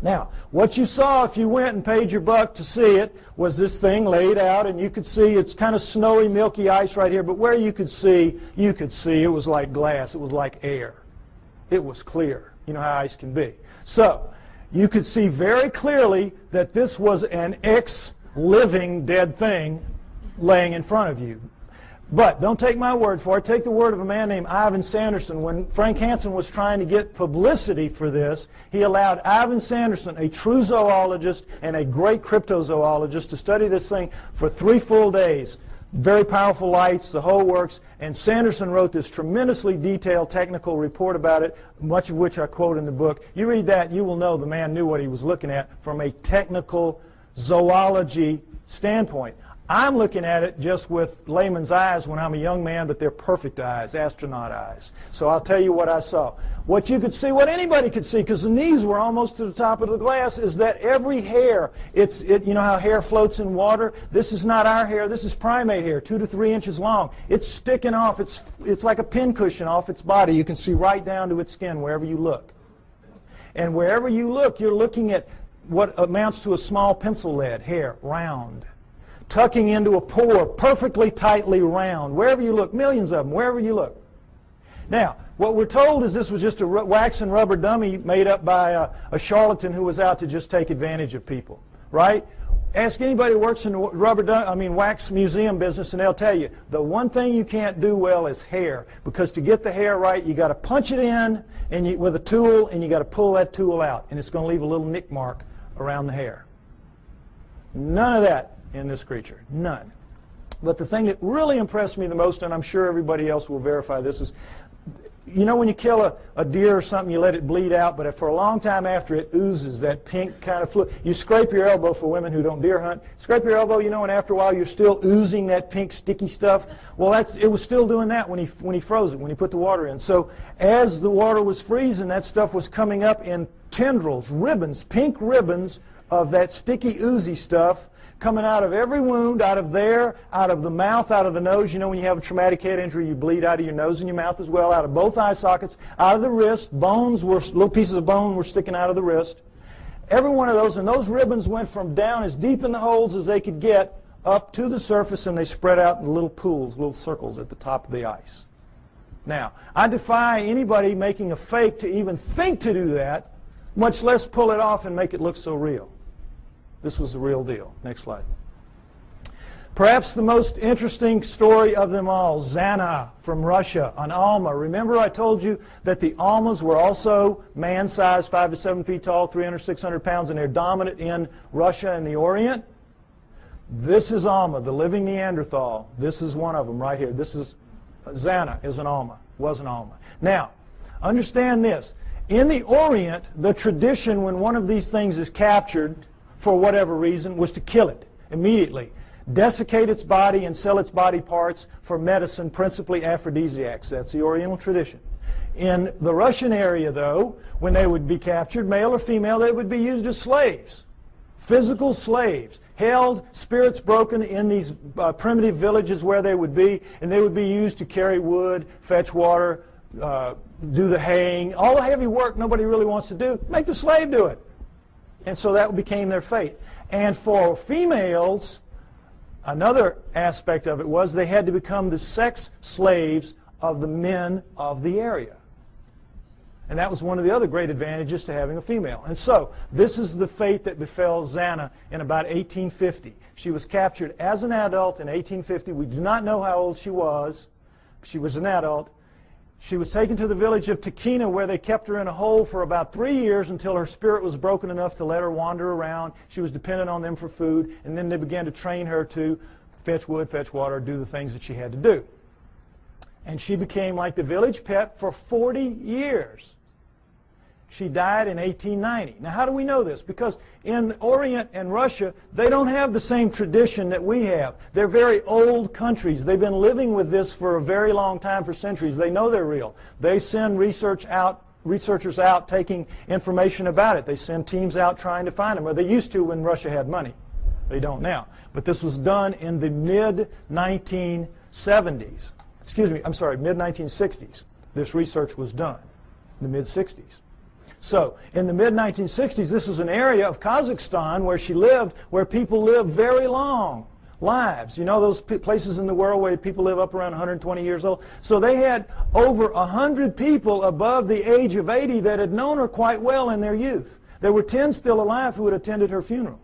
Now, what you saw if you went and paid your buck to see it was this thing laid out, and you could see it's kind of snowy, milky ice right here, but where you could see it was like glass. It was like air. It was clear. You know how ice can be. So, you could see very clearly that this was an ex-living dead thing laying in front of you. But don't take my word for it. Take the word of a man named Ivan Sanderson. When Frank Hansen was trying to get publicity for this, he allowed Ivan Sanderson, a true zoologist and a great cryptozoologist, to study this thing for 3 full days. Very powerful lights, the whole works. And Sanderson wrote this tremendously detailed technical report about it, much of which I quote in the book. You read that, you will know the man knew what he was looking at from a technical zoology standpoint. I'm looking at it just with layman's eyes when I'm a young man, but they're perfect eyes, astronaut eyes. So I'll tell you what I saw. What you could see, what anybody could see, because the knees were almost to the top of the glass, is that every hair, you know how hair floats in water? This is not our hair. This is primate hair, 2 to 3 inches long. It's sticking off. It's like a pincushion off its body. You can see right down to its skin wherever you look. And wherever you look, you're looking at what amounts to a small pencil lead hair, round. Tucking into a pore, perfectly tightly round. Wherever you look, millions of them, wherever you look. Now, what we're told is this was just a wax and rubber dummy made up by a charlatan who was out to just take advantage of people, right? Ask anybody who works in the wax museum business, and they'll tell you the one thing you can't do well is hair, because to get the hair right, you got to punch it in with a tool, and you got to pull that tool out, and it's going to leave a little nick mark around the hair. None of that in this creature. None. But the thing that really impressed me the most, and I'm sure everybody else will verify this, is, you know when you kill a deer or something, you let it bleed out, but for a long time after it oozes that pink kind of fluid. You scrape your elbow, for women who don't deer hunt, scrape your elbow, you know, and after a while you're still oozing that pink sticky stuff. Well, it was still doing that when he froze it, when he put the water in. So as the water was freezing, that stuff was coming up in tendrils, ribbons, pink ribbons of that sticky, oozy stuff, coming out of every wound, out of there, out of the mouth, out of the nose. You know when you have a traumatic head injury, you bleed out of your nose and your mouth as well, out of both eye sockets, out of the wrist. Little pieces of bone were sticking out of the wrist. Every one of those, and those ribbons went from down as deep in the holes as they could get up to the surface, and they spread out in little pools, little circles at the top of the ice. Now, I defy anybody making a fake to even think to do that, much less pull it off and make it look so real. This was the real deal. Next slide. Perhaps the most interesting story of them all, Zana from Russia, an Alma. Remember I told you that the Almas were also man-sized, 5 to 7 feet tall, 300, 600 pounds, and they're dominant in Russia and the Orient? This is Alma, the living Neanderthal. This is one of them right here. This is Zana is an Alma, was an Alma. Now, understand this. In the Orient, the tradition when one of these things is captured, for whatever reason, was to kill it immediately. Desiccate its body and sell its body parts for medicine, principally aphrodisiacs. That's the Oriental tradition. In the Russian area, though, when they would be captured, male or female, they would be used as slaves. Physical slaves. Held, spirits broken in these primitive villages where they would be, and they would be used to carry wood, fetch water, do the haying, all the heavy work nobody really wants to do. Make the slave do it. And so that became their fate. And for females, another aspect of it was they had to become the sex slaves of the men of the area. And that was one of the other great advantages to having a female. And so this is the fate that befell Zana in about 1850. She was captured as an adult in 1850. We do not know how old she was. She was an adult. She was taken to the village of Takina, where they kept her in a hole for about 3 years until her spirit was broken enough to let her wander around. She was dependent on them for food, and then they began to train her to fetch wood, fetch water, do the things that she had to do. And she became like the village pet for 40 years. She died in 1890. Now, how do we know this? Because in the Orient and Russia, they don't have the same tradition that we have. They're very old countries. They've been living with this for a very long time, for centuries. They know they're real. They send researchers out taking information about it. They send teams out trying to find them, or they used to when Russia had money. They don't now. But this was done in the mid-1970s. Excuse me, I'm sorry, mid-1960s. This research was done in the mid-60s. So, in the mid-1960s, this is an area of Kazakhstan where she lived, where people live very long lives. You know those places in the world where people live up around 120 years old? So they had over 100 people above the age of 80 that had known her quite well in their youth. There were 10 still alive who had attended her funeral.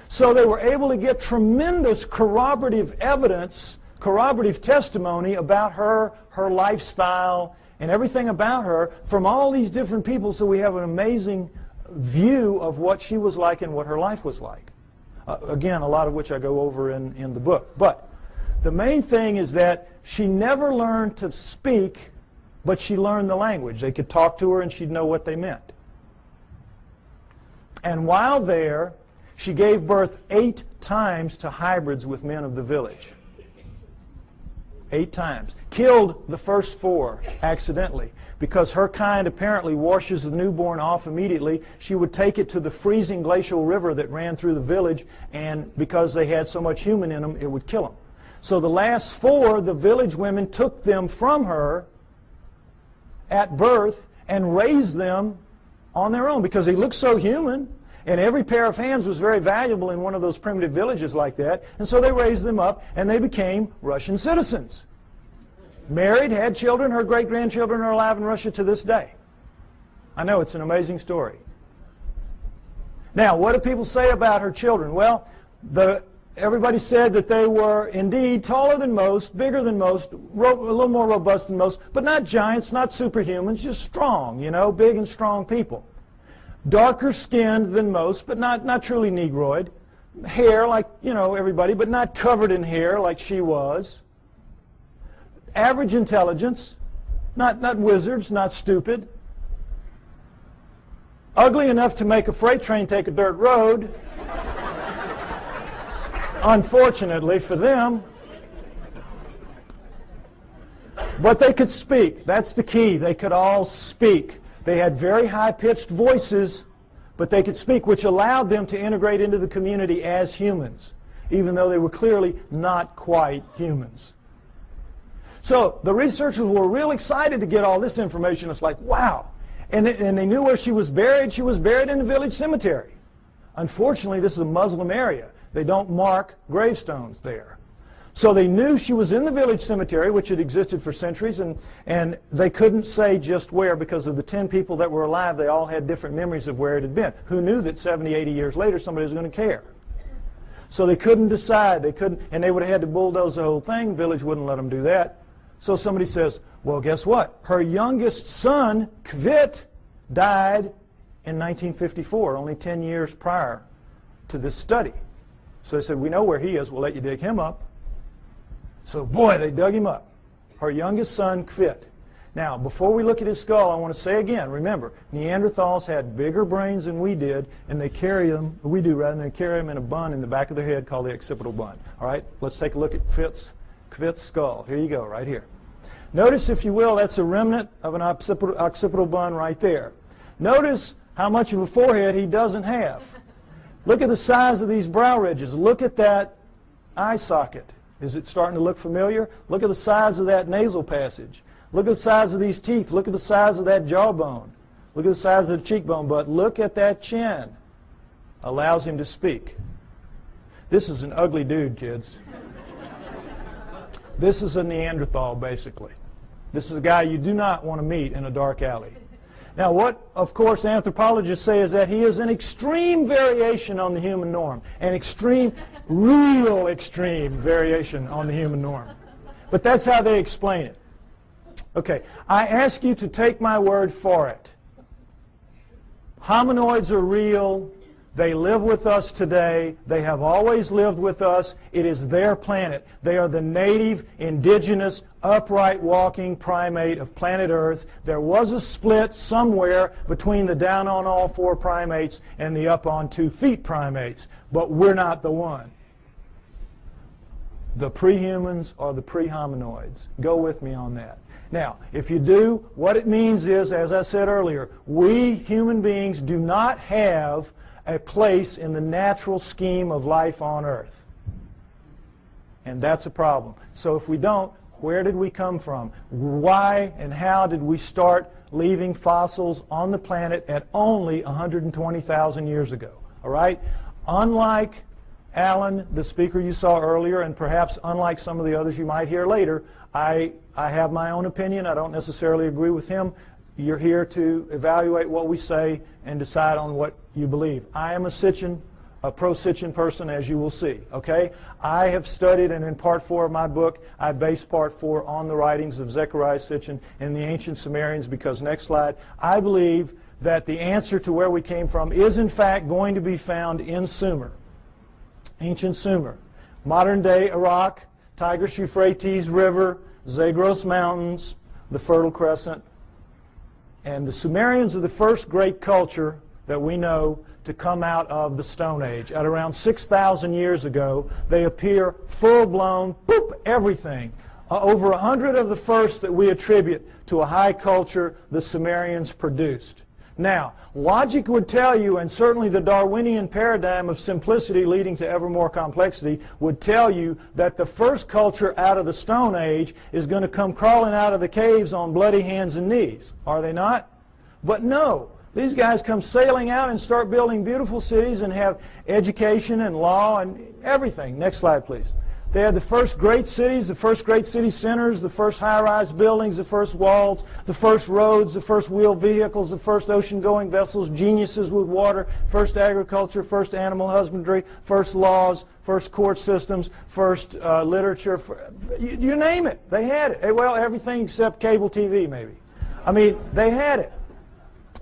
So they were able to get tremendous corroborative evidence, corroborative testimony about her lifestyle, and everything about her from all these different people, so we have an amazing view of what she was like and what her life was like. Again, a lot of which I go over in the book. But the main thing is that she never learned to speak, but she learned the language. They could talk to her and she'd know what they meant. And while there, she gave birth 8 times to hybrids with men of the village. 8 times. Killed the first 4 accidentally because her kind apparently washes the newborn off immediately. She would take it to the freezing glacial river that ran through the village, and because they had so much human in them, it would kill them. So the last 4, the village women took them from her at birth and raised them on their own because they looked so human. And every pair of hands was very valuable in one of those primitive villages like that. And so they raised them up, and they became Russian citizens. Married, had children. Her great-grandchildren are alive in Russia to this day. I know, it's an amazing story. Now, what do people say about her children? Well, everybody said that they were indeed taller than most, bigger than most, a little more robust than most, but not giants, not superhumans, just strong, you know, big and strong people. Darker skinned than most, but not truly Negroid. Hair like, you know, everybody, but not covered in hair like she was. Average intelligence, not wizards, not stupid. Ugly enough to make a freight train take a dirt road. Unfortunately for them. But they could speak. That's the key. They could all speak. They had very high-pitched voices, but they could speak, which allowed them to integrate into the community as humans, even though they were clearly not quite humans. So the researchers were real excited to get all this information. It's like, wow. And they knew where she was buried. She was buried in the village cemetery. Unfortunately, this is a Muslim area. They don't mark gravestones there. So they knew she was in the village cemetery, which had existed for centuries, and they couldn't say just where because of the 10 people that were alive. They all had different memories of where it had been. Who knew that 70, 80 years later somebody was going to care? So they couldn't decide. They couldn't, and they would have had to bulldoze the whole thing. The village wouldn't let them do that. So somebody says, well, guess what? Her youngest son, Kvit, died in 1954, only 10 years prior to this study. So they said, we know where he is. We'll let you dig him up. So, boy, they dug him up. Her youngest son, Kvit. Now, before we look at his skull, I want to say again, remember, Neanderthals had bigger brains than we did, and they carry them, we do rather than carry them in a bun in the back of their head called the occipital bun. All right, let's take a look at Kvit's skull. Here you go, right here. Notice, if you will, that's a remnant of an occipital bun right there. Notice how much of a forehead he doesn't have. Look at the size of these brow ridges. Look at that eye socket. Is it starting to look familiar? Look at the size of that nasal passage. Look at the size of these teeth. Look at the size of that jawbone. Look at the size of the cheekbone. But look at that chin. Allows him to speak. This is an ugly dude, kids. This is a Neanderthal, basically. This is a guy you do not want to meet in a dark alley. Now, what, of course, anthropologists say is that he is an extreme variation on the human norm. An extreme, real extreme variation on the human norm. But that's how they explain it. Okay, I ask you to take my word for it. Hominoids are real. They live with us today. They have always lived with us. It is their planet. They are the native, indigenous, upright walking primate of planet Earth. There was a split somewhere between the down on all four primates and the up on 2 feet primates, but we're not the one. The pre-humans are the pre-hominoids. Go with me on that. Now, if you do, what it means is, as I said earlier, we human beings do not have a place in the natural scheme of life on Earth. And that's a problem. So if we don't, where did we come from? Why and how did we start leaving fossils on the planet at only 120,000 years ago? All right? Unlike Alan, the speaker you saw earlier, and perhaps unlike some of the others you might hear later, I have my own opinion. I don't necessarily agree with him. You're here to evaluate what we say and decide on what you believe. I am a pro-Sitchin person, as you will see. Okay? I have studied, and in part 4 of my book, I base part 4 on the writings of Zecharia Sitchin and the ancient Sumerians, because, next slide, I believe that the answer to where we came from is, in fact, going to be found in Sumer, ancient Sumer. Modern-day Iraq, Tigris-Euphrates River, Zagros Mountains, the Fertile Crescent. And the Sumerians are the first great culture that we know to come out of the Stone Age. At around 6,000 years ago, they appear full-blown, boop, everything. Over 100 of the first that we attribute to a high culture the Sumerians produced. Now, logic would tell you, and certainly the Darwinian paradigm of simplicity leading to ever more complexity would tell you, that the first culture out of the Stone Age is going to come crawling out of the caves on bloody hands and knees. Are they not? But no. These guys come sailing out and start building beautiful cities and have education and law and everything. Next slide, please. They had the first great cities, the first great city centers, the first high-rise buildings, the first walls, the first roads, the first wheeled vehicles, the first ocean-going vessels, geniuses with water, first agriculture, first animal husbandry, first laws, first court systems, first literature. You name it. They had it. Well, everything except cable TV, maybe. I mean, they had it.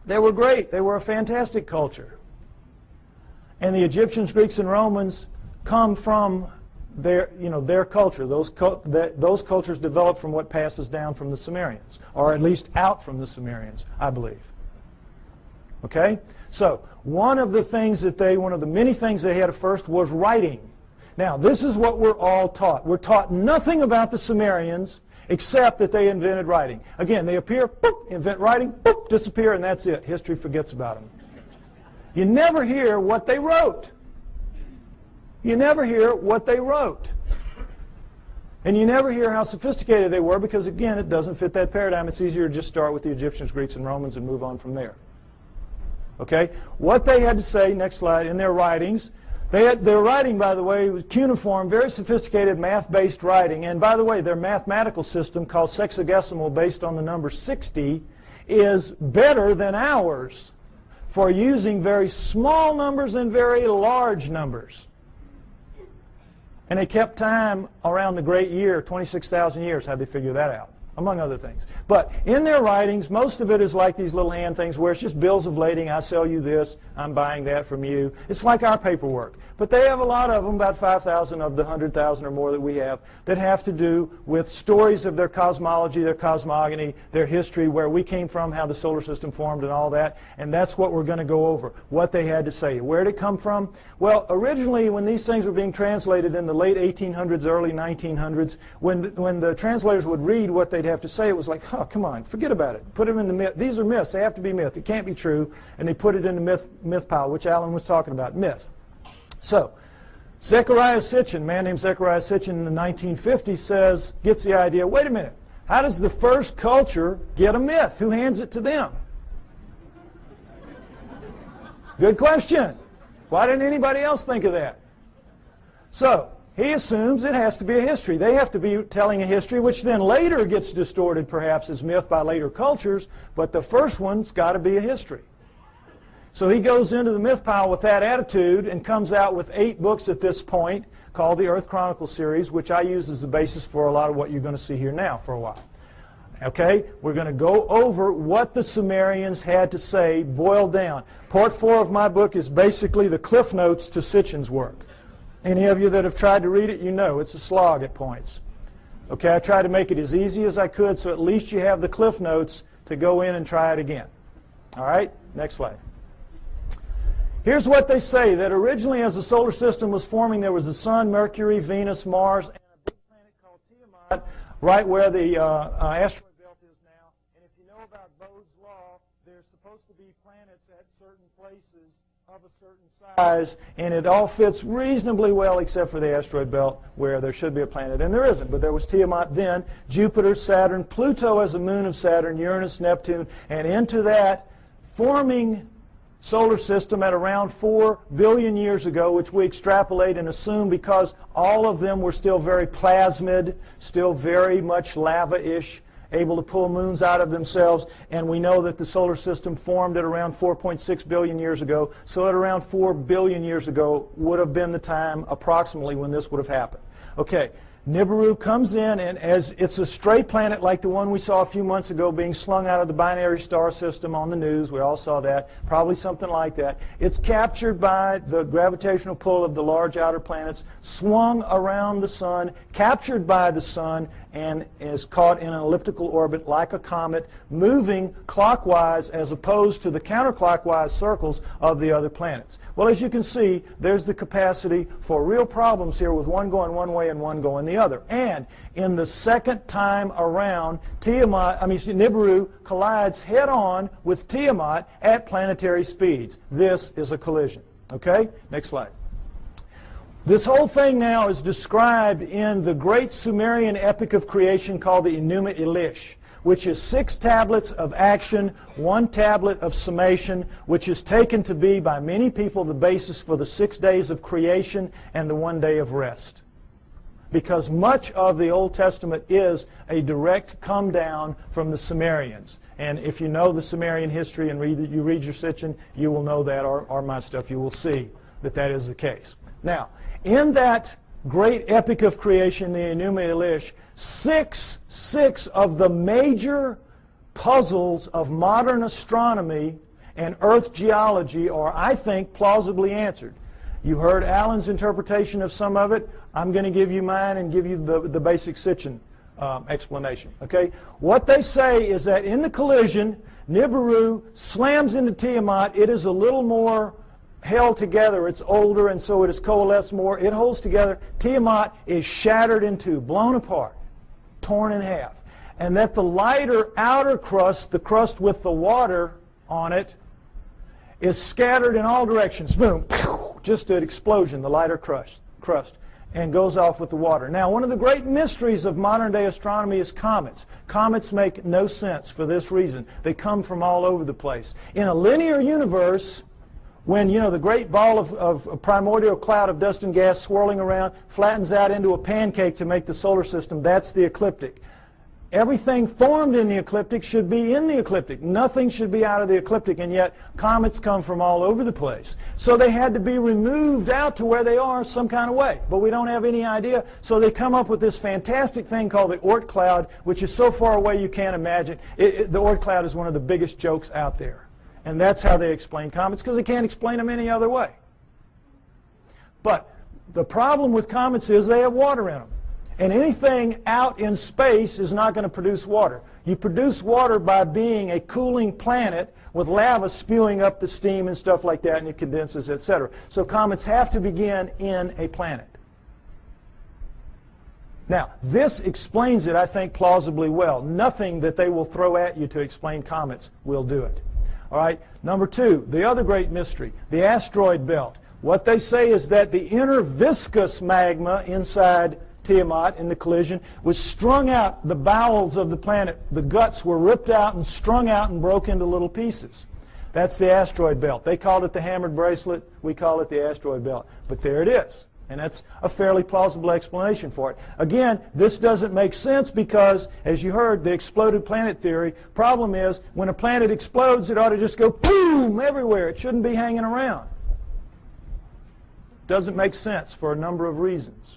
They were great. They were a fantastic culture. And the Egyptians, Greeks, and Romans come from their culture. Those cultures developed from what passes down from the Sumerians, or at least out from the Sumerians, I believe. Okay? So, one of the many things they had at first was writing. Now, this is what we're all taught. We're taught nothing about the Sumerians except that they invented writing. Again, they appear, boop, invent writing, boop, disappear, and that's it. History forgets about them. You never hear what they wrote. You never hear what they wrote. And you never hear how sophisticated they were, because, again, it doesn't fit that paradigm. It's easier to just start with the Egyptians, Greeks, and Romans and move on from there. Okay? What they had to say, next slide, in their writings, their writing, by the way, was cuneiform, very sophisticated math-based writing. And, by the way, their mathematical system, called sexagesimal, based on the number 60, is better than ours for using very small numbers and very large numbers. And they kept time around the great year, 26,000 years. How'd they figure that out? Among other things. But in their writings, most of it is like these little hand things where it's just bills of lading. I sell you this. I'm buying that from you. It's like our paperwork. But they have a lot of them, about 5,000 of the 100,000 or more that we have, that have to do with stories of their cosmology, their cosmogony, their history, where we came from, how the solar system formed, and all that. And that's what we're going to go over, what they had to say. Where did it come from? Well, originally, when these things were being translated in the late 1800s, early 1900s, when the translators would read what they'd have to say, it was like, oh, come on, forget about it. Put them in the myth. These are myths. They have to be myth. It can't be true. And they put it in the myth pile, which Alan was talking about, myth. So, Zecharia Sitchin, a man named Zecharia Sitchin in the 1950s, gets the idea, wait a minute, how does the first culture get a myth? Who hands it to them? Good question. Why didn't anybody else think of that? So, he assumes it has to be a history. They have to be telling a history, which then later gets distorted perhaps as myth by later cultures, but the first one's got to be a history. So he goes into the myth pile with that attitude and comes out with 8 books at this point called the Earth Chronicle series, which I use as the basis for a lot of what you're going to see here now for a while. Okay? We're going to go over what the Sumerians had to say, boiled down. Part 4 of my book is basically the cliff notes to Sitchin's work. Any of you that have tried to read it, you know it's a slog at points. Okay, I tried to make it as easy as I could so at least you have the cliff notes to go in and try it again. All right? Next slide. Here's what they say, that originally as the solar system was forming, there was the Sun, Mercury, Venus, Mars, and a big planet called Tiamat, right where the asteroid belt is now. And if you know about Bode's law, there's supposed to be planets at certain places of a certain size, and it all fits reasonably well except for the asteroid belt where there should be a planet, and there isn't. But there was Tiamat then, Jupiter, Saturn, Pluto as a moon of Saturn, Uranus, Neptune, and into that forming solar system at around 4 billion years ago, which we extrapolate and assume because all of them were still very plasmid, still very much lava-ish, able to pull moons out of themselves, and we know that the solar system formed at around 4.6 billion years ago, so at around 4 billion years ago would have been the time approximately when this would have happened. Okay. Nibiru comes in, and as it's a stray planet like the one we saw a few months ago being slung out of the binary star system on the news. We all saw that. Probably something like that. It's captured by the gravitational pull of the large outer planets, swung around the Sun, captured by the Sun, and is caught in an elliptical orbit like a comet, moving clockwise as opposed to the counterclockwise circles of the other planets. Well, as you can see, there's the capacity for real problems here with one going one way and one going the other. And in the second time around, Nibiru collides head-on with Tiamat at planetary speeds. This is a collision. Okay? Next slide. This whole thing now is described in the great Sumerian epic of creation called the Enuma Elish, which is 6 tablets of action, 1 tablet of summation, which is taken to be by many people the basis for the 6 days of creation and the 1 day of rest. Because much of the Old Testament is a direct come down from the Sumerians. And if you know the Sumerian history and you read your Sitchin, you will know that, or my stuff, you will see that that is the case. Now, in that great epic of creation, the Enuma Elish, six of the major puzzles of modern astronomy and Earth geology are, I think, plausibly answered. You heard Alan's interpretation of some of it. I'm going to give you mine and give you the basic Sitchin explanation. Okay? What they say is that in the collision, Nibiru slams into Tiamat. It is a little more held together. It's older, and so it is coalesced more. It holds together. Tiamat is shattered in two, blown apart, torn in half. And that the lighter outer crust, the crust with the water on it, is scattered in all directions. Boom. Just an explosion, the lighter crust, and goes off with the water. Now, one of the great mysteries of modern-day astronomy is comets. Comets make no sense for this reason. They come from all over the place. In a linear universe, when, you know, the great ball of a primordial cloud of dust and gas swirling around flattens out into a pancake to make the solar system, that's the ecliptic. Everything formed in the ecliptic should be in the ecliptic. Nothing should be out of the ecliptic, and yet comets come from all over the place. So they had to be removed out to where they are some kind of way, but we don't have any idea. So they come up with this fantastic thing called the Oort cloud, which is so far away you can't imagine. The Oort cloud is one of the biggest jokes out there. And that's how they explain comets, because they can't explain them any other way. But the problem with comets is they have water in them. And anything out in space is not going to produce water. You produce water by being a cooling planet with lava spewing up the steam and stuff like that, and it condenses, etc. So comets have to begin in a planet. Now, this explains it, I think, plausibly well. Nothing that they will throw at you to explain comets will do it. All right. Number 2, the other great mystery, the asteroid belt. What they say is that the inner viscous magma inside Tiamat in the collision was strung out the bowels of the planet. The guts were ripped out and strung out and broke into little pieces. That's the asteroid belt. They called it the hammered bracelet. We call it the asteroid belt. But there it is. And that's a fairly plausible explanation for it. Again, this doesn't make sense because, as you heard, the exploded planet theory. Problem is, when a planet explodes, it ought to just go boom everywhere. It shouldn't be hanging around. Doesn't make sense for a number of reasons.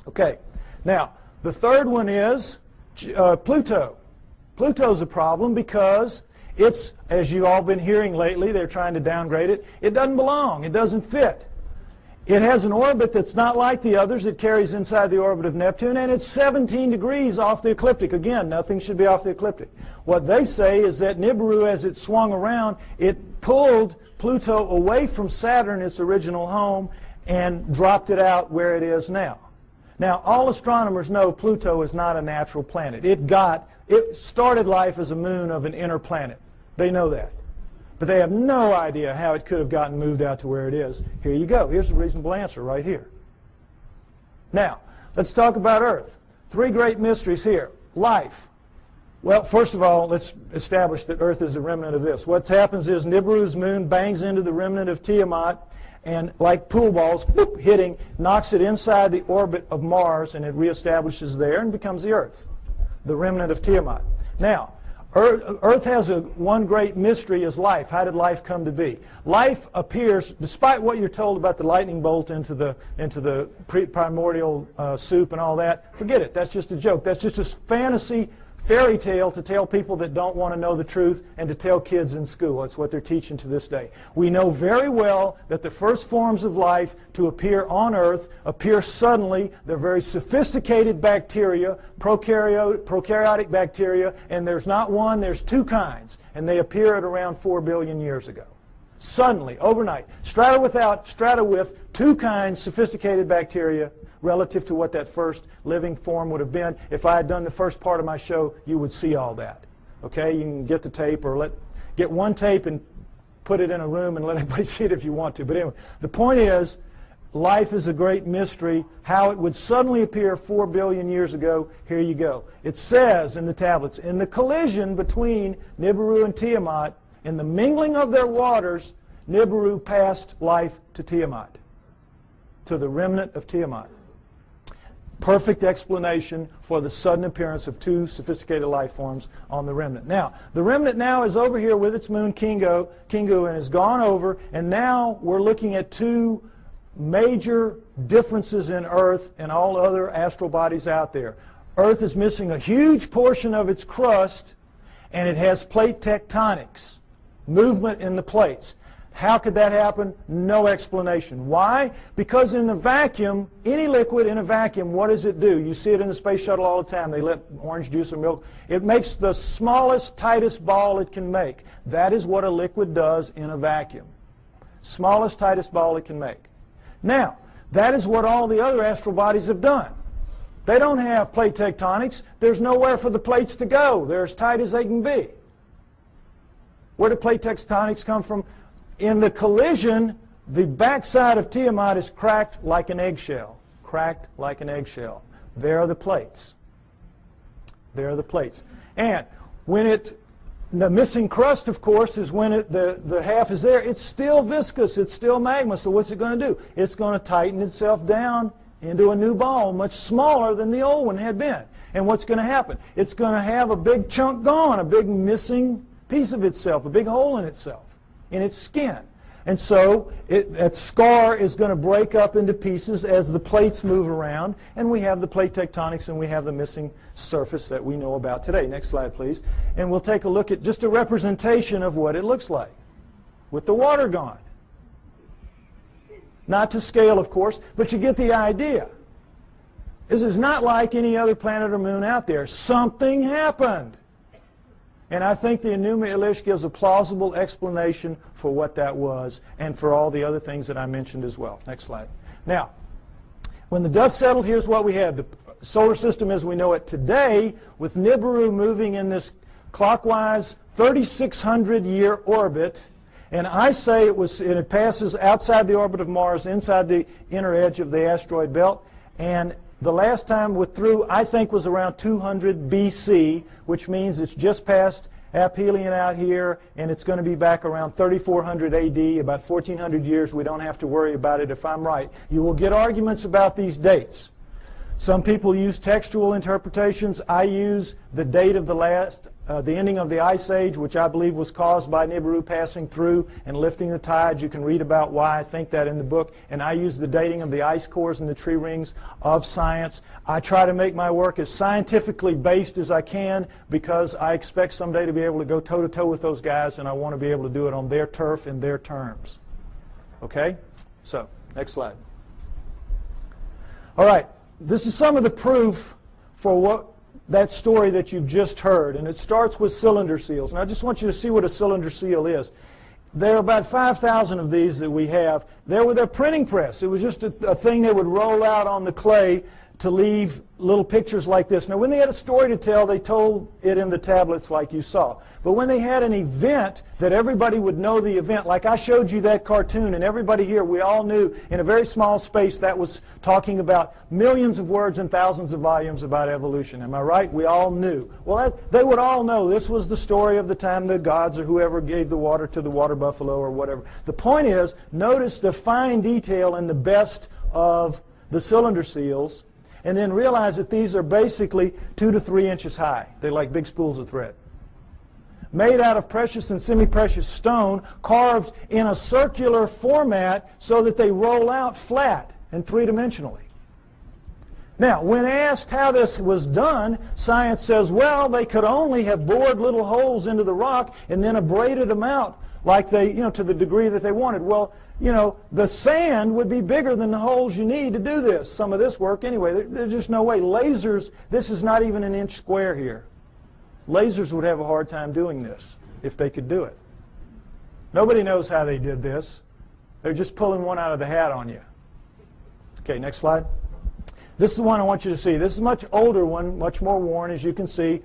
Okay, now, the third one is Pluto. Pluto's a problem because it's, as you've all been hearing lately, they're trying to downgrade it. It doesn't belong. It doesn't fit. It has an orbit that's not like the others. It carries inside the orbit of Neptune, and it's 17 degrees off the ecliptic. Again, nothing should be off the ecliptic. What they say is that Nibiru, as it swung around, it pulled Pluto away from Saturn, its original home, and dropped it out where it is now. Now, all astronomers know Pluto is not a natural planet. It started life as a moon of an inner planet. They know that. But they have no idea how it could have gotten moved out to where it is. Here you go. Here's the reasonable answer right here. Now, let's talk about Earth. Three great mysteries here. Life. Well, first of all, let's establish that Earth is a remnant of this. What happens is Nibiru's moon bangs into the remnant of Tiamat, and like pool balls, boop, hitting, knocks it inside the orbit of Mars, and it reestablishes there and becomes the Earth, the remnant of Tiamat. Now, Earth has one great mystery is life. How did life come to be? Life appears, despite what you're told about the lightning bolt into the primordial soup and all that, forget it. That's just a joke. That's just a fantasy fairy tale to tell people that don't want to know the truth and to tell kids in school. That's what they're teaching to this day. We know very well that the first forms of life to appear on Earth appear suddenly. They're very sophisticated bacteria, prokaryotic bacteria, and there's not one, there's two kinds, and they appear at around 4 billion years ago. Suddenly, overnight, strata with two kinds, sophisticated bacteria, relative to what that first living form would have been. If I had done the first part of my show, you would see all that. Okay, you can get the tape or get one tape and put it in a room and let everybody see it if you want to. But anyway, the point is, life is a great mystery. How it would suddenly appear 4 billion years ago, here you go. It says in the tablets, in the collision between Nibiru and Tiamat, in the mingling of their waters, Nibiru passed life to Tiamat, to the remnant of Tiamat. Perfect explanation for the sudden appearance of two sophisticated life forms on the remnant. Now, the remnant now is over here with its moon Kingu and has gone over, and now we're looking at two major differences in Earth and all other astral bodies out there. Earth is missing a huge portion of its crust, and it has plate tectonics, movement in the plates. How could that happen? No explanation. Why? Because in the vacuum, any liquid in a vacuum, what does it do? You see it in the space shuttle all the time. They let orange juice or milk. It makes the smallest, tightest ball it can make. That is what a liquid does in a vacuum. Smallest, tightest ball it can make. Now, that is what all the other astral bodies have done. They don't have plate tectonics. There's nowhere for the plates to go. They're as tight as they can be. Where do plate tectonics come from? In the collision, the backside of Tiamat is cracked like an eggshell. Cracked like an eggshell. There are the plates. There are the plates. And when the missing crust, of course, is when the half is there. It's still viscous. It's still magma. So what's it going to do? It's going to tighten itself down into a new ball, much smaller than the old one had been. And what's going to happen? It's going to have a big chunk gone, a big missing piece of itself, a big hole in itself, in its skin. And so that scar is going to break up into pieces as the plates move around, and we have the plate tectonics and we have the missing surface that we know about today. Next slide, please. And we'll take a look at just a representation of what it looks like with the water gone. Not to scale, of course, but you get the idea. This is not like any other planet or moon out there. Something happened. And I think the Enuma Elish gives a plausible explanation for what that was and for all the other things that I mentioned as well. Next slide. Now, when the dust settled, here's what we had. The solar system as we know it today, with Nibiru moving in this clockwise 3,600-year orbit. And I say it passes outside the orbit of Mars, inside the inner edge of the asteroid belt. And the last time through, I think, was around 200 BC, which means it's just past aphelion out here, and it's going to be back around 3400 AD, about 1400 years. We don't have to worry about it if I'm right. You will get arguments about these dates. Some people use textual interpretations. I use the date of the ending of the Ice Age, which I believe was caused by Nibiru passing through and lifting the tides. You can read about why I think that in the book. And I use the dating of the ice cores and the tree rings of science. I try to make my work as scientifically based as I can because I expect someday to be able to go toe-to-toe with those guys, and I want to be able to do it on their turf in their terms. Okay? So, next slide. All right. This is some of the proof for that story that you've just heard, and it starts with cylinder seals. And I just want you to see what a cylinder seal is. There are about 5,000 of these that we have. They were their printing press. It was just a thing they would roll out on the clay to leave little pictures like this. Now, when they had a story to tell, they told it in the tablets like you saw. But when they had an event that everybody would know the event, like I showed you that cartoon, and everybody here, we all knew in a very small space that was talking about millions of words and thousands of volumes about evolution. Am I right? We all knew. Well, they would all know this was the story of the time the gods or whoever gave the water to the water buffalo or whatever. The point is, notice the fine detail in the best of the cylinder seals, and then realize that these are basically 2 to 3 inches high. They're like big spools of thread. Made out of precious and semi-precious stone, carved in a circular format so that they roll out flat and three-dimensionally. Now, when asked how this was done, science says, well, they could only have bored little holes into the rock and then abraded them out like they, to the degree that they wanted. Well, the sand would be bigger than the holes you need to do this, some of this work anyway. There's just no way. Lasers, this is not even an inch square here. Lasers would have a hard time doing this if they could do it. Nobody knows how they did this. They're just pulling one out of the hat on you. Okay, next slide. This is the one I want you to see. This is a much older one, much more worn, as you can see.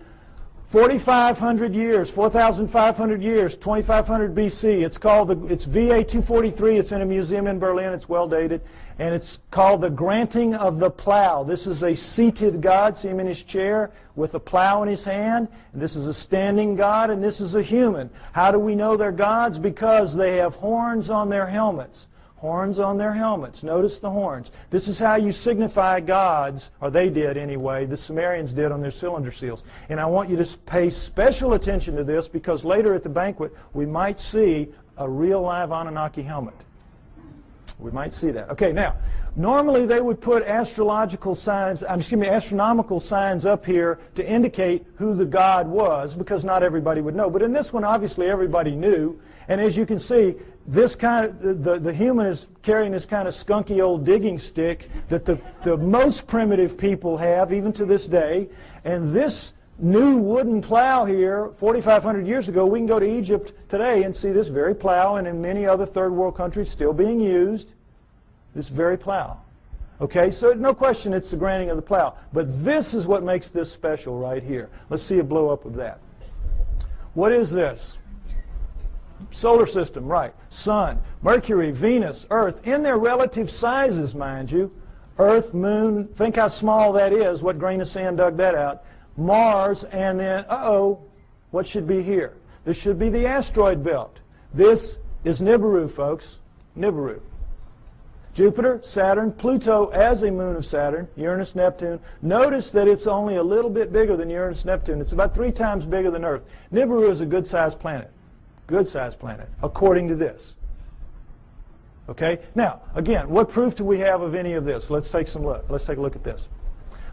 4,500 years, 4,500 years, 2,500 BC. It's called it's VA 243. It's in a museum in Berlin. It's well dated. And it's called the Granting of the Plow. This is a seated God. See him in his chair with a plow in his hand. And this is a standing God, and this is a human. How do we know they're gods? Because they have horns on their helmets. Horns on their helmets. Notice the horns. This is how you signify gods, or they did anyway, the Sumerians did on their cylinder seals. And I want you to pay special attention to this because later at the banquet we might see a real live Anunnaki helmet. We might see that. Okay, now, normally they would put astronomical signs up here to indicate who the god was because not everybody would know. But in this one, obviously everybody knew. And as you can see, this the human is carrying this kind of skunky old digging stick that the most primitive people have, even to this day. And this new wooden plow here, 4,500 years ago, we can go to Egypt today and see this very plow, and in many other third world countries still being used, this very plow. Okay, so no question it's the granting of the plow. But this is what makes this special right here. Let's see a blow up of that. What is this? Solar system, right. Sun, Mercury, Venus, Earth, in their relative sizes, mind you. Earth, Moon, think how small that is. What grain of sand dug that out? Mars, and then, what should be here? This should be the asteroid belt. This is Nibiru, folks. Nibiru. Jupiter, Saturn, Pluto as a moon of Saturn, Uranus, Neptune. Notice that it's only a little bit bigger than Uranus, Neptune. It's about 3 times bigger than Earth. Nibiru is a good-sized planet. Good-sized planet, according to this. Okay? Now, again, what proof do we have of any of this? Let's take some look. Let's take a look at this.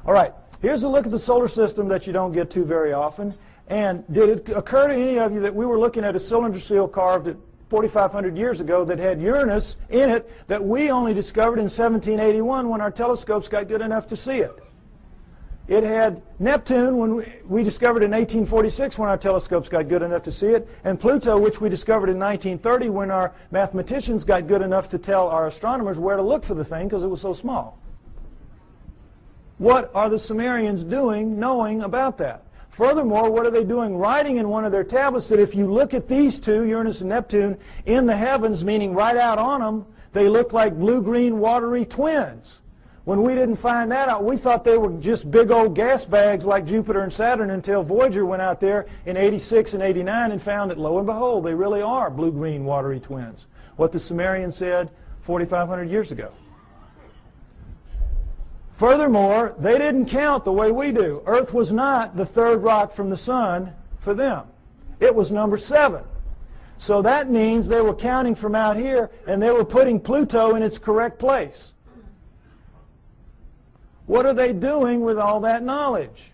All right. Here's a look at the solar system that you don't get to very often. And did it occur to any of you that we were looking at a cylinder seal carved at 4,500 years ago that had Uranus in it that we only discovered in 1781 when our telescopes got good enough to see it? It had Neptune, when we discovered in 1846 when our telescopes got good enough to see it, and Pluto, which we discovered in 1930 when our mathematicians got good enough to tell our astronomers where to look for the thing because it was so small. What are the Sumerians doing knowing about that? Furthermore, what are they doing writing in one of their tablets that if you look at these two, Uranus and Neptune, in the heavens, meaning right out on them, they look like blue-green watery twins? When we didn't find that out, we thought they were just big old gas bags like Jupiter and Saturn until Voyager went out there in 86 and 89 and found that, lo and behold, they really are blue-green watery twins. What the Sumerians said 4,500 years ago. Furthermore, they didn't count the way we do. Earth was not the third rock from the sun for them. It was number 7. So that means they were counting from out here, and they were putting Pluto in its correct place. What are they doing with all that knowledge?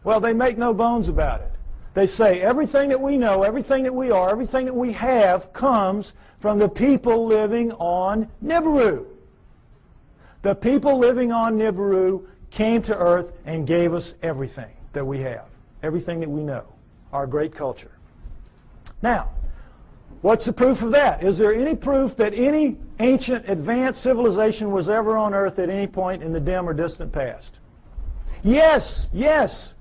Well, they make no bones about it. They say everything that we know, everything that we are, everything that we have comes from the people living on Nibiru. The people living on Nibiru came to Earth and gave us everything that we have, everything that we know, our great culture. Now, what's the proof of that? Is there any proof that any ancient advanced civilization was ever on Earth at any point in the dim or distant past? Yes, yes.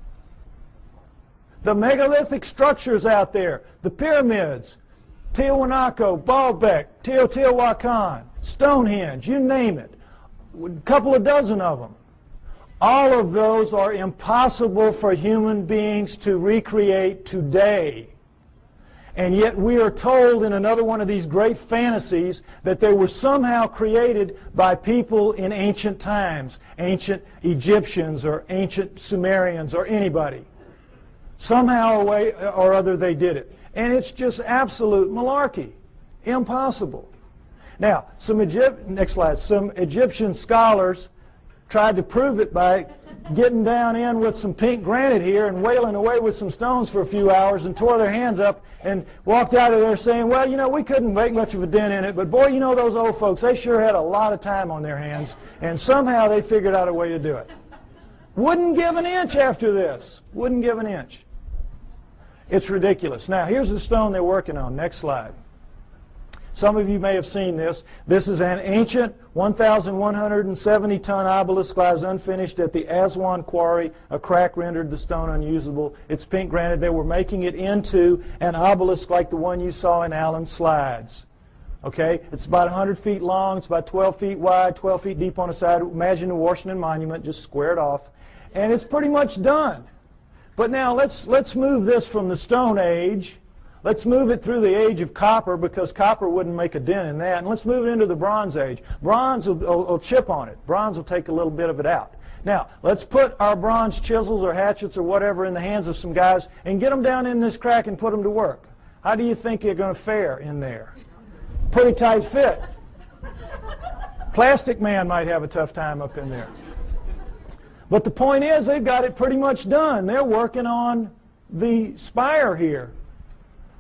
The megalithic structures out there, the pyramids, Tiwanaku, Baalbek, Teotihuacan, Stonehenge, you name it, a couple of dozen of them. All of those are impossible for human beings to recreate today. And yet we are told in another one of these great fantasies that they were somehow created by people in ancient times, ancient Egyptians or ancient Sumerians or anybody. Somehow or other they did it. And it's just absolute malarkey. Impossible. Now, next slide. Some Egyptian scholars tried to prove it by getting down in with some pink granite here and wailing away with some stones for a few hours and tore their hands up and walked out of there saying, well, you know, we couldn't make much of a dent in it, but boy, you know, those old folks, they sure had a lot of time on their hands, and somehow they figured out a way to do it. Wouldn't give an inch after this. Wouldn't give an inch. It's ridiculous. Now, here's the stone they're working on. Next slide. Some of you may have seen this. This is an ancient 1,170-ton obelisk lies unfinished at the Aswan quarry. A crack rendered the stone unusable. It's pink granite. They were making it into an obelisk like the one you saw in Alan's slides. Okay? It's about 100 feet long. It's about 12 feet wide, 12 feet deep on the side. Imagine the Washington Monument, just squared off. And it's pretty much done. But now let's move this from the Stone Age. Let's move it through the age of copper, because copper wouldn't make a dent in that. And let's move it into the Bronze Age. Bronze will chip on it. Bronze will take a little bit of it out. Now, let's put our bronze chisels or hatchets or whatever in the hands of some guys and get them down in this crack and put them to work. How do you think you're going to fare in there? Pretty tight fit. Plastic Man might have a tough time up in there. But the point is, they've got it pretty much done. They're working on the spire here.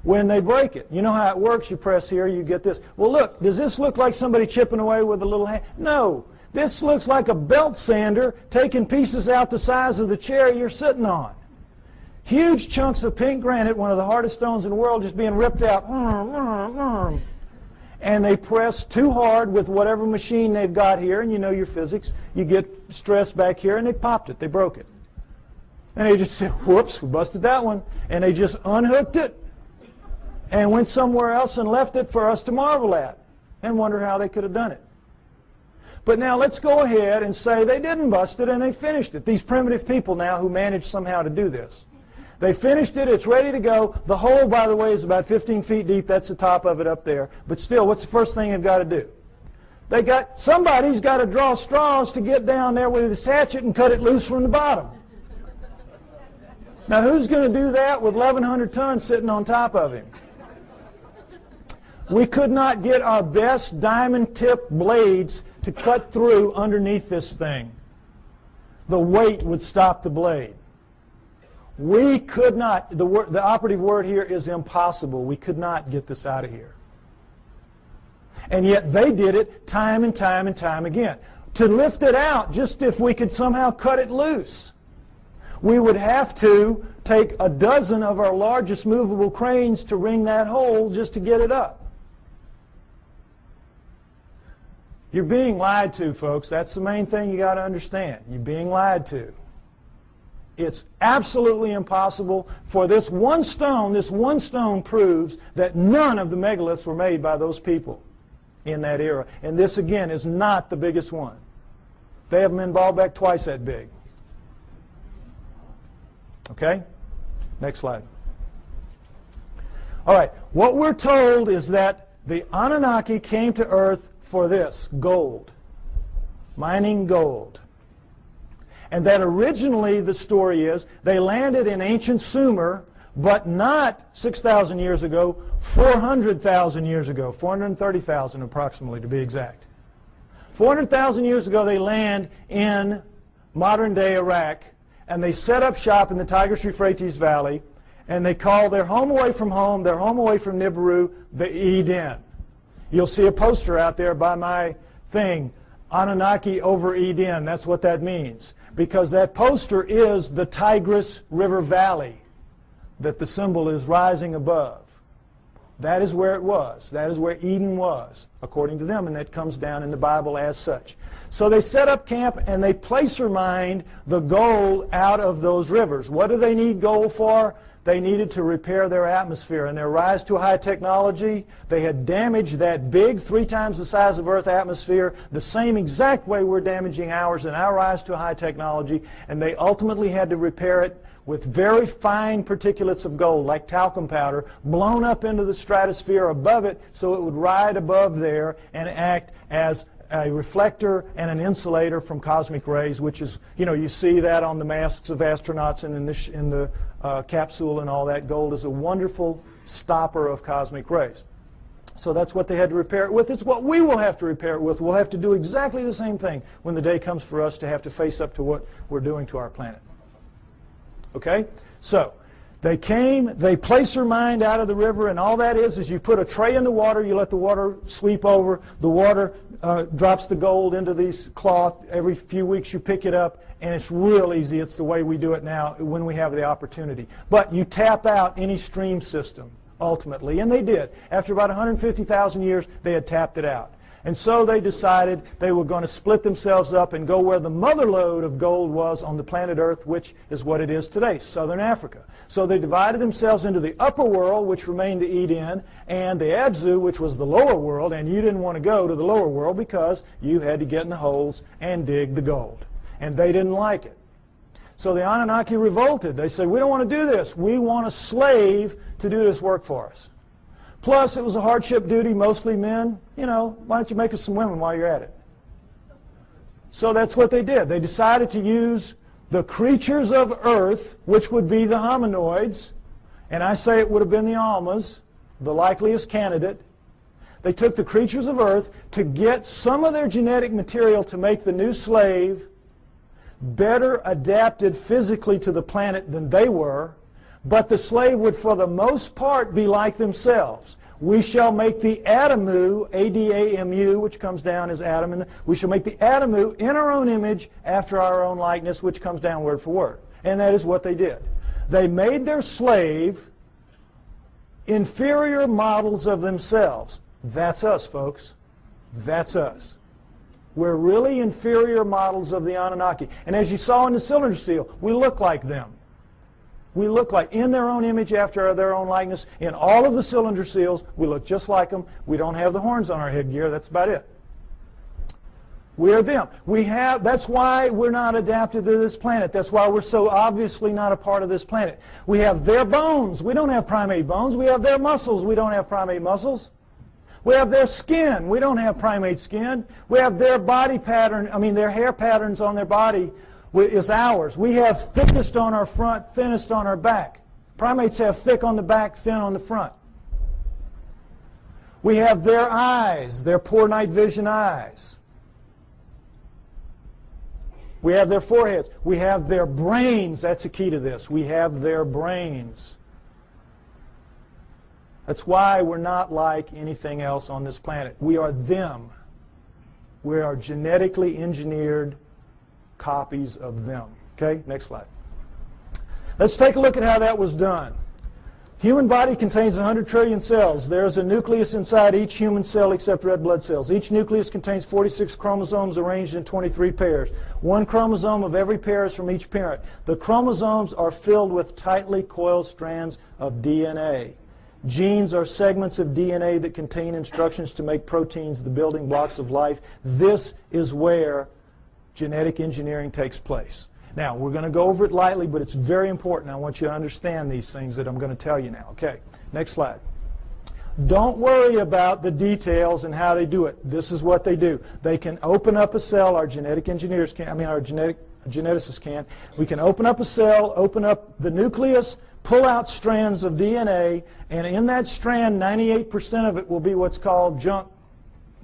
When they break it, you know how it works. You press here, you get this. Well, look, does this look like somebody chipping away with a little hand? No. This looks like a belt sander taking pieces out the size of the chair you're sitting on. Huge chunks of pink granite, one of the hardest stones in the world, just being ripped out. And they press too hard with whatever machine they've got here, and you know your physics. You get stress back here, and they popped it. They broke it. And they just said, whoops, we busted that one. And they just unhooked it and went somewhere else and left it for us to marvel at and wonder how they could have done it. But now let's go ahead and say they didn't bust it and they finished it. These primitive people now who managed somehow to do this. They finished it, it's ready to go. The hole, by the way, is about 15 feet deep. That's the top of it up there. But still, what's the first thing they've got to do? Somebody's got to draw straws to get down there with his hatchet and cut it loose from the bottom. Now, who's going to do that with 1,100 tons sitting on top of him? We could not get our best diamond-tipped blades to cut through underneath this thing. The weight would stop the blade. We could not, the operative word here is impossible. We could not get this out of here. And yet they did it time and time and time again. To lift it out, just if we could somehow cut it loose, we would have to take a dozen of our largest movable cranes to wring that hole just to get it up. You're being lied to, folks. That's the main thing you got to understand. You're being lied to. It's absolutely impossible for this one stone proves that none of the megaliths were made by those people in that era. And this, again, is not the biggest one. They have them in Baalbek twice that big. Okay? Next slide. All right. What we're told is that the Anunnaki came to Earth for this, gold. mining gold. And that originally, the story is, they landed in ancient Sumer, but not 6,000 years ago, 400,000 years ago, 430,000 approximately to be exact. 400,000 years ago they land in modern-day Iraq, and they set up shop in the Tigris-Euphrates Valley, and they call their home away from home, their home away from Nibiru, the Eden. You'll see a poster out there by my thing, Anunnaki over Eden. That's what that means, because that poster is the Tigris River Valley that the symbol is rising above. That is where it was. That is where Eden was, according to them, and that comes down in the Bible as such. So they set up camp and they placer mined the gold out of those rivers. What do they need gold for? They needed to repair their atmosphere. In their rise to high technology, they had damaged that big, 3 times the size of Earth atmosphere, the same exact way we're damaging ours in our rise to high technology, and they ultimately had to repair it with very fine particulates of gold, like talcum powder, blown up into the stratosphere above it so it would ride above there and act as a reflector and an insulator from cosmic rays, which is, you see that on the masks of astronauts and in the capsule and all that. Gold is a wonderful stopper of cosmic rays. So that's what they had to repair it with. It's what we will have to repair it with. We'll have to do exactly the same thing when the day comes for us to have to face up to what we're doing to our planet. Okay? So they came, they placer mined out of the river, and all that is you put a tray in the water, you let the water sweep over, the water drops the gold into these cloth. Every few weeks you pick it up, and it's real easy. It's the way we do it now when we have the opportunity. But you tap out any stream system, ultimately, and they did. After about 150,000 years, they had tapped it out. And so they decided they were going to split themselves up and go where the mother lode of gold was on the planet Earth, which is what it is today, southern Africa. So they divided themselves into the upper world, which remained the Eden, and the Abzu, which was the lower world, and you didn't want to go to the lower world because you had to get in the holes and dig the gold. And they didn't like it. So the Anunnaki revolted. They said, we don't want to do this. We want a slave to do this work for us. Plus, it was a hardship duty, mostly men. Why don't you make us some women while you're at it? So that's what they did. They decided to use the creatures of Earth, which would be the hominoids, and I say it would have been the Almas, the likeliest candidate. They took the creatures of Earth to get some of their genetic material to make the new slave better adapted physically to the planet than they were, but the slave would for the most part be like themselves. We shall make the Adamu, A-D-A-M-U, which comes down as Adam, and we shall make the Adamu in our own image after our own likeness, which comes down word for word. And that is what they did. They made their slave inferior models of themselves. That's us, folks. That's us. We're really inferior models of the Anunnaki. And as you saw in the cylinder seal, we look like them. We look like, in their own image after their own likeness. In all of the cylinder seals, we look just like them. We don't have the horns on our headgear. That's about it. We are them. That's why we're not adapted to this planet. That's why we're so obviously not a part of this planet. We have their bones. We don't have primate bones. We have their muscles. We don't have primate muscles. We have their skin. We don't have primate skin. We have their body pattern, their hair patterns on their body is ours. We have thickest on our front, thinnest on our back. Primates have thick on the back, thin on the front. We have their eyes, their poor night vision eyes. We have their foreheads. We have their brains. That's the key to this. We have their brains. That's why we're not like anything else on this planet. We are them. We are genetically engineered copies of them. Okay, next slide. Let's take a look at how that was done. Human body contains 100 trillion cells. There's a nucleus inside each human cell except red blood cells. Each nucleus contains 46 chromosomes arranged in 23 pairs. One chromosome of every pair is from each parent. The chromosomes are filled with tightly coiled strands of DNA. Genes are segments of DNA that contain instructions to make proteins, the building blocks of life. This is where genetic engineering takes place. Now, we're going to go over it lightly, but it's very important. I want you to understand these things that I'm going to tell you now. Okay, next slide. Don't worry about the details and how they do it. This is what they do. They can open up a cell, our genetic engineers can, our geneticists can. We can open up a cell, open up the nucleus, pull out strands of DNA, and in that strand, 98% of it will be what's called junk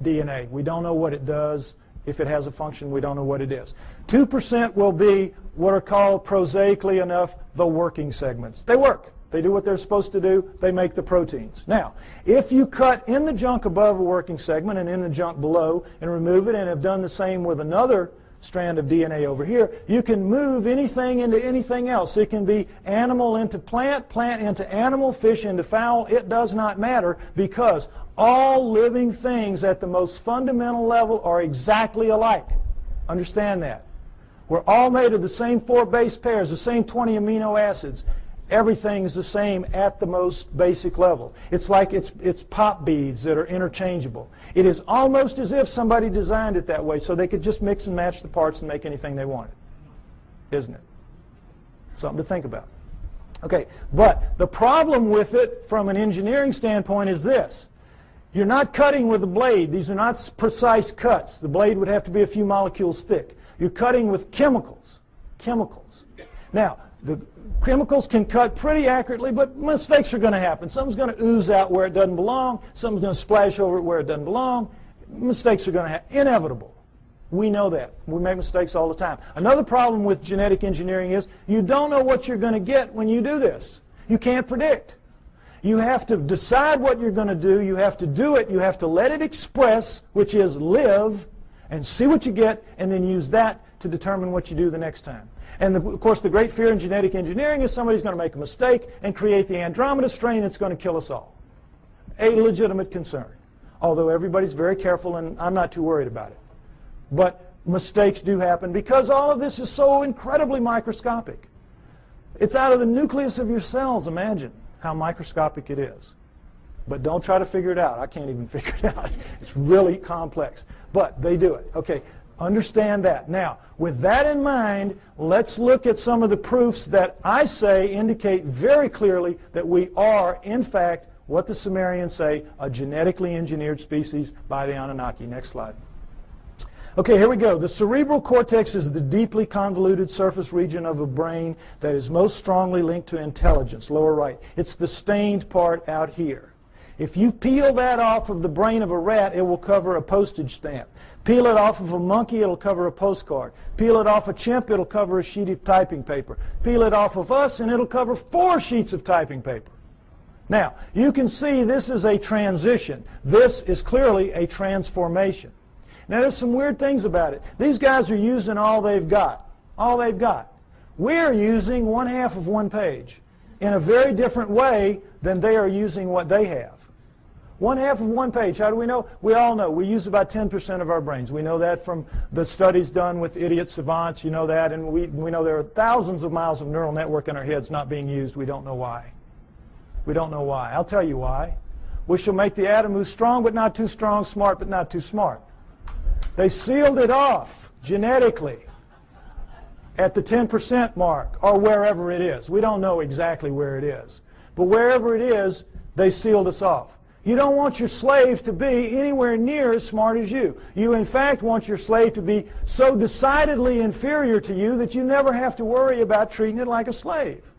DNA. We don't know what it does. If it has a function, we don't know what it is. 2% will be what are called, prosaically enough, the working segments. They work. They do what they're supposed to do. They make the proteins. Now, if you cut in the junk above a working segment and in the junk below and remove it and have done the same with another strand of DNA over here, you can move anything into anything else. It can be animal into plant, plant into animal, fish into fowl. It does not matter, because all living things at the most fundamental level are exactly alike. Understand that. We're all made of the same 4 base pairs, the same 20 amino acids. Everything is the same at the most basic level. It's like it's pop beads that are interchangeable. It is almost as if somebody designed it that way so they could just mix and match the parts and make anything they wanted. Isn't it? Something to think about. Okay, but the problem with it from an engineering standpoint is this. You're not cutting with a blade. These are not precise cuts. The blade would have to be a few molecules thick. You're cutting with chemicals. Chemicals. Now, the chemicals can cut pretty accurately, but mistakes are going to happen. Something's going to ooze out where it doesn't belong. Something's going to splash over it where it doesn't belong. Mistakes are going to happen. Inevitable. We know that. We make mistakes all the time. Another problem with genetic engineering is you don't know what you're going to get when you do this. You can't predict. You have to decide what you're going to do. You have to do it. You have to let it express, which is live, and see what you get, and then use that to determine what you do the next time. And of course, the great fear in genetic engineering is somebody's going to make a mistake and create the Andromeda strain that's going to kill us all. A legitimate concern. Although everybody's very careful, and I'm not too worried about it. But mistakes do happen because all of this is so incredibly microscopic. It's out of the nucleus of your cells. Imagine how microscopic it is. But don't try to figure it out. I can't even figure it out. It's really complex. But they do it. Okay, understand that. Now, with that in mind, let's look at some of the proofs that I say indicate very clearly that we are, in fact, what the Sumerians say, a genetically engineered species by the Anunnaki. Next slide. Okay, here we go. The cerebral cortex is the deeply convoluted surface region of a brain that is most strongly linked to intelligence, lower right. It's the stained part out here. If you peel that off of the brain of a rat, it will cover a postage stamp. Peel it off of a monkey, it'll cover a postcard. Peel it off a chimp, it'll cover a sheet of typing paper. Peel it off of us, and it'll cover 4 sheets of typing paper. Now, you can see this is a transition. This is clearly a transformation. Now, there's some weird things about it. These guys are using all they've got. All they've got. We're using 1/2 of 1 page in a very different way than they are using what they have. 1/2 of 1 page. How do we know? We all know. We use about 10% of our brains. We know that from the studies done with idiot savants. You know that. And we know there are thousands of miles of neural network in our heads not being used. We don't know why. We don't know why. I'll tell you why. We shall make the atom who's strong but not too strong, smart but not too smart. They sealed it off genetically at the 10% mark or wherever it is. We don't know exactly where it is. But wherever it is, they sealed us off. You don't want your slave to be anywhere near as smart as you. You, in fact, want your slave to be so decidedly inferior to you that you never have to worry about treating it like a slave.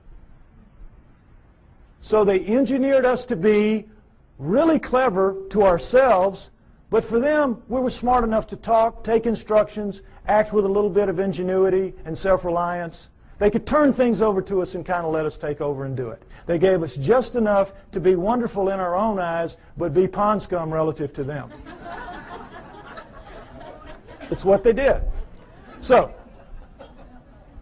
So they engineered us to be really clever to ourselves, but for them, we were smart enough to talk, take instructions, act with a little bit of ingenuity and self-reliance. They could turn things over to us and kind of let us take over and do it. They gave us just enough to be wonderful in our own eyes, but be pond scum relative to them. It's what they did. So,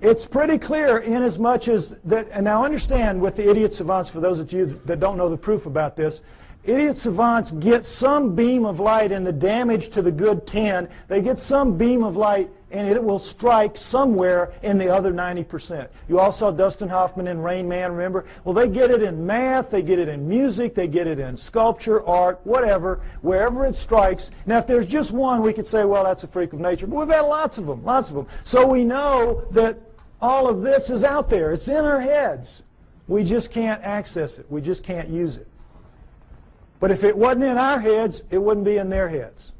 it's pretty clear in as much as that, and now understand with the idiot savants, for those of you that don't know the proof about this, idiot savants get some beam of light in the damage to the good 10. They get some beam of light and it will strike somewhere in the other 90%. You all saw Dustin Hoffman in Rain Man, remember? Well, they get it in math, they get it in music, they get it in sculpture, art, whatever, wherever it strikes. Now, if there's just one, we could say, well, that's a freak of nature. But we've had lots of them, lots of them. So we know that all of this is out there. It's in our heads. We just can't access it. We just can't use it. But if it wasn't in our heads, it wouldn't be in their heads.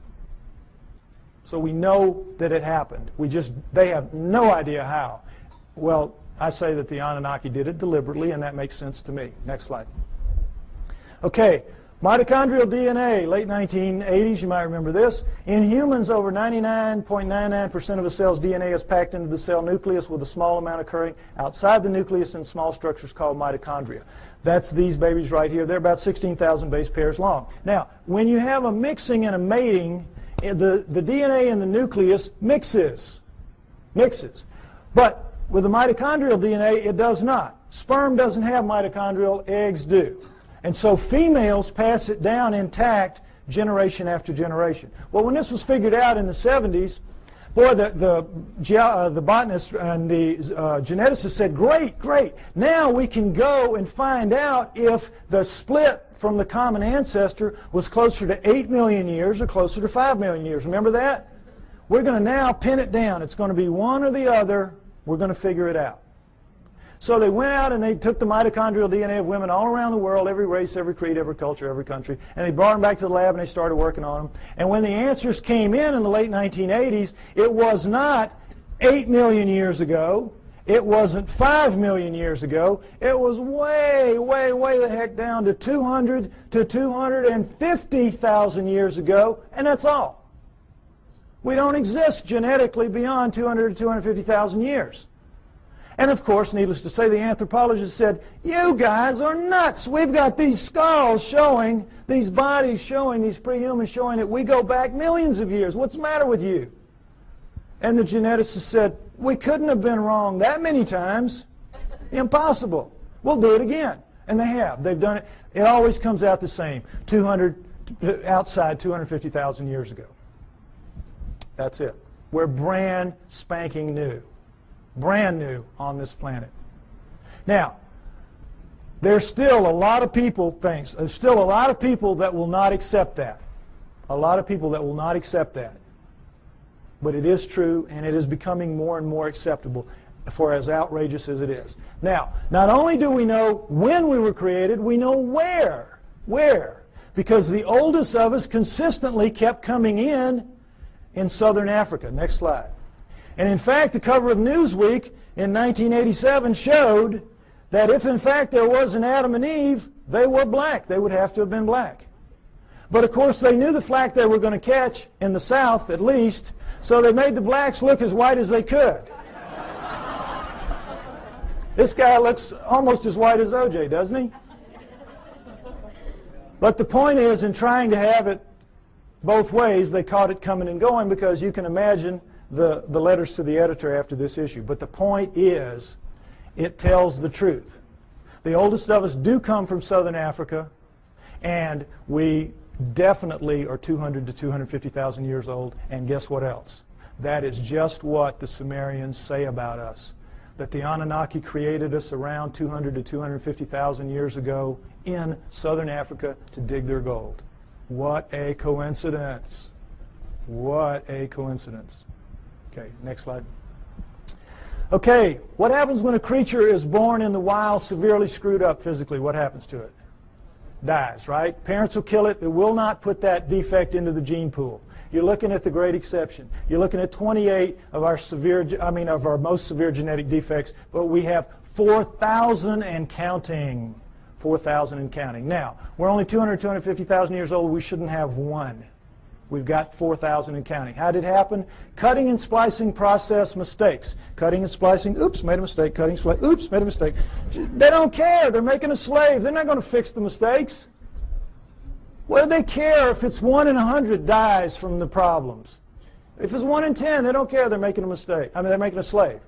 So we know that it happened. They have no idea how. Well, I say that the Anunnaki did it deliberately, and that makes sense to me. Next slide. Okay, mitochondrial DNA, late 1980s, you might remember this. In humans, over 99.99% of a cell's DNA is packed into the cell nucleus, with a small amount occurring outside the nucleus in small structures called mitochondria. That's these babies right here. They're about 16,000 base pairs long. Now, when you have a mixing and a mating, the DNA in the nucleus mixes. But with the mitochondrial DNA, it does not. Sperm doesn't have mitochondrial, eggs do. And so females pass it down intact generation after generation. Well, when this was figured out in the 70s, boy, the botanists and the geneticists said, great, now we can go and find out if the split from the common ancestor was closer to 8 million years or closer to 5 million years. Remember that? We're going to now pin it down. It's going to be one or the other. We're going to figure it out. So they went out and they took the mitochondrial DNA of women all around the world, every race, every creed, every culture, every country, and they brought them back to the lab and they started working on them. And when the answers came in the late 1980s, it was not 8 million years ago. It wasn't 5 million years ago. It was way the heck down to 200 to 250,000 years ago, and that's all. We don't exist genetically beyond 200 to 250,000 years. And of course, needless to say, the anthropologists said, you guys are nuts. We've got these skulls showing, these bodies showing, these prehumans showing that we go back millions of years. What's the matter with you? And the geneticists said, we couldn't have been wrong that many times. Impossible. We'll do it again. And they have. They've done it. It always comes out the same. Outside 250,000 years ago. That's it. We're brand spanking new. Brand new on this planet. Now, there's still a lot of people, there's still a lot of people that will not accept that. A lot of people that will not accept that. But it is true, and it is becoming more and more acceptable, for as outrageous as it is. Now, not only do we know when we were created, we know where. Where? Because the oldest of us consistently kept coming in southern Africa. Next slide. And in fact, the cover of Newsweek in 1987 showed that if in fact there was an Adam and Eve, they were black. They would have to have been black. But of course they knew the flack they were going to catch, in the South at least, so they made the blacks look as white as they could. This guy looks almost as white as OJ, doesn't he? But the point is, in trying to have it both ways, they caught it coming and going, because you can imagine the letters to the editor after this issue. But the point is, it tells the truth. The oldest of us do come from southern Africa, and we definitely are 200 to 250,000 years old. And guess what else? That is just what the Sumerians say about us. That the Anunnaki created us around 200 to 250,000 years ago in southern Africa to dig their gold. What a coincidence. What a coincidence. Okay, next slide. Okay, what happens when a creature is born in the wild severely screwed up physically? What happens to it? Dies, right? Parents will kill it. They will not put that defect into the gene pool. You're looking at the great exception. You're looking at 28 of our most severe genetic defects, but we have 4,000 and counting. 4,000 and counting. Now, we're only 200, 250,000 years old. We shouldn't have one. We've got 4,000 and counting. How did it happen? Cutting and splicing process mistakes. Cutting and splicing, oops, made a mistake. Cutting, splicing, oops, made a mistake. They don't care. They're making a slave. They're not going to fix the mistakes. What do they care if it's 1 in 100 dies from the problems? If it's 1 in 10, they don't care. They're making a mistake. They're making a slave.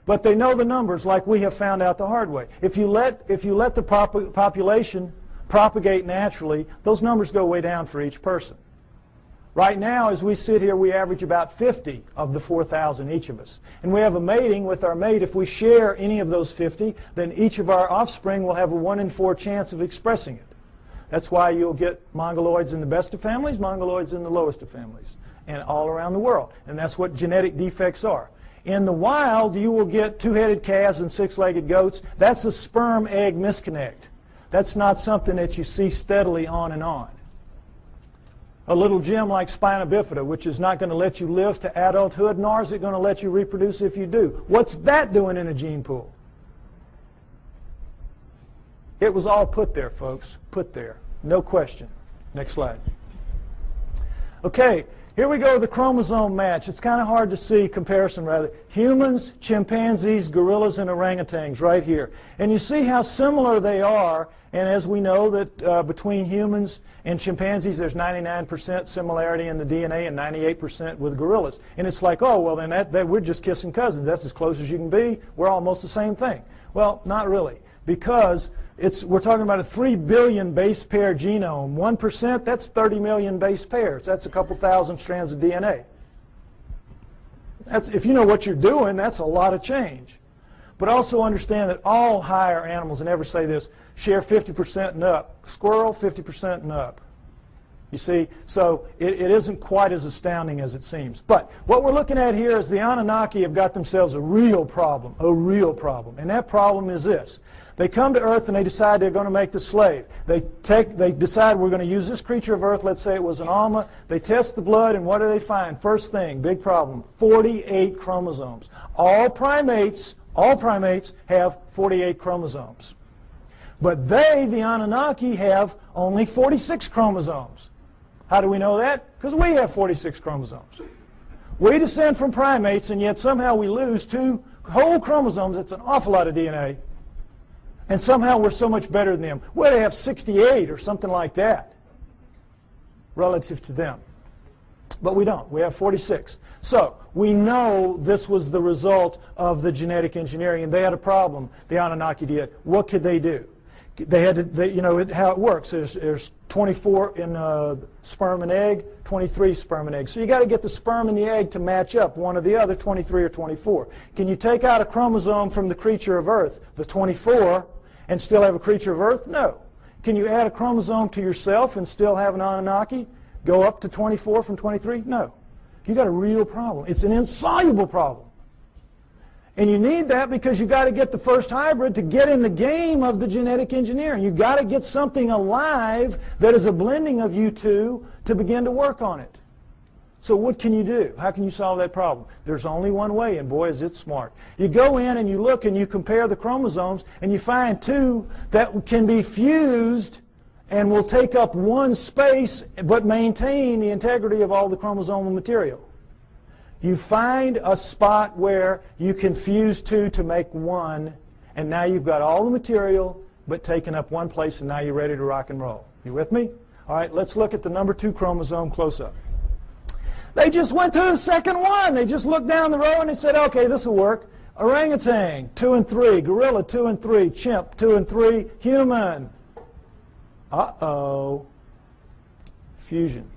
But they know the numbers, like we have found out the hard way. If you let the population propagate naturally, those numbers go way down for each person. Right now, as we sit here, we average about 50 of the 4,000, each of us. And we have a mating with our mate. If we share any of those 50, then each of our offspring will have a 1 in 4 chance of expressing it. That's why you'll get mongoloids in the best of families, mongoloids in the lowest of families, and all around the world. And that's what genetic defects are. In the wild, you will get 2-headed calves and 6-legged goats. That's a sperm-egg misconnect. That's not something that you see steadily on and on. A little gem like spina bifida, which is not going to let you live to adulthood, nor is it going to let you reproduce if you do. What's that doing in a gene pool? It was all put there, folks. Put there. No question. Next slide. Okay, here we go, the chromosome match. It's kind of hard to see, comparison rather. Humans, chimpanzees, gorillas, and orangutans right here. And you see how similar they are. And as we know that between humans and chimpanzees, there's 99% similarity in the DNA and 98% with gorillas. And it's like, oh, well, then that we're just kissing cousins. That's as close as you can be. We're almost the same thing. Well, not really, because we're talking about a 3 billion base pair genome. 1%, that's 30 million base pairs. That's a couple thousand strands of DNA. If you know what you're doing, that's a lot of change. But also understand that all higher animals, and never say this, share 50% and up. Squirrel, 50% and up. You see, so it isn't quite as astounding as it seems. But what we're looking at here is the Anunnaki have got themselves a real problem. And that problem is this. They come to Earth and they decide they're going to make the slave. They decide we're going to use this creature of Earth, let's say it was an Alma. They test the blood, and what do they find? First thing, big problem, 48 chromosomes. All primates have 48 chromosomes. But they, the Anunnaki, have only 46 chromosomes. How do we know that? Because we have 46 chromosomes. We descend from primates, and yet somehow we lose 2 whole chromosomes. That's an awful lot of DNA. And somehow we're so much better than them. Well, they have 68 or something like that relative to them. But we don't. We have 46. So we know this was the result of the genetic engineering, and they had a problem, the Anunnaki did. What could they do? They had to, you know, how it works. There's 24 in sperm and egg, 23 sperm and egg. So you got to get the sperm and the egg to match up, one or the other, 23 or 24. Can you take out a chromosome from the creature of Earth, the 24, and still have a creature of Earth? No. Can you add a chromosome to yourself and still have an Anunnaki? Go up to 24 from 23? No. You got a real problem. It's an insoluble problem. And you need that because you got to get the first hybrid to get in the game of the genetic engineering. You got to get something alive that is a blending of you two to begin to work on it. So what can you do? How can you solve that problem? There's only one way, and boy, is it smart. You go in and you look and you compare the chromosomes, and you find 2 that can be fused and will take up one space but maintain the integrity of all the chromosomal material. You find a spot where you can fuse 2 to make 1, and now you've got all the material but taken up one place, and now you're ready to rock and roll. You with me? All right, let's look at the number 2 chromosome close up. They just went to the second one. They just looked down the row and they said, okay, this will work. Orangutan, 2 and 3. Gorilla, 2 and 3. Chimp, 2 and 3. Human. Uh-oh. Fusion.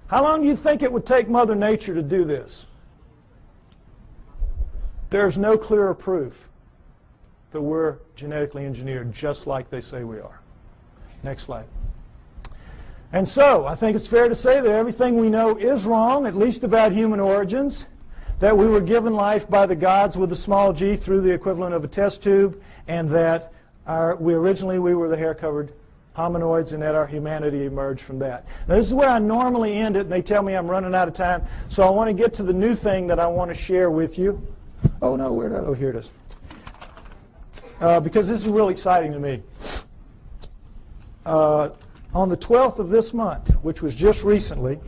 How long do you think it would take Mother Nature to do this? There's no clearer proof that we're genetically engineered just like they say we are. Next slide. And so, I think it's fair to say that everything we know is wrong, at least about human origins, that we were given life by the gods with a small g through the equivalent of a test tube, and that we were the hair-covered hominoids, and that our humanity emerged from that. Now, this is where I normally end it, and they tell me I'm running out of time, so I want to get to the new thing that I want to share with you. Oh, no, oh, here it is. Because this is really exciting to me. On the 12th of this month, which was just recently,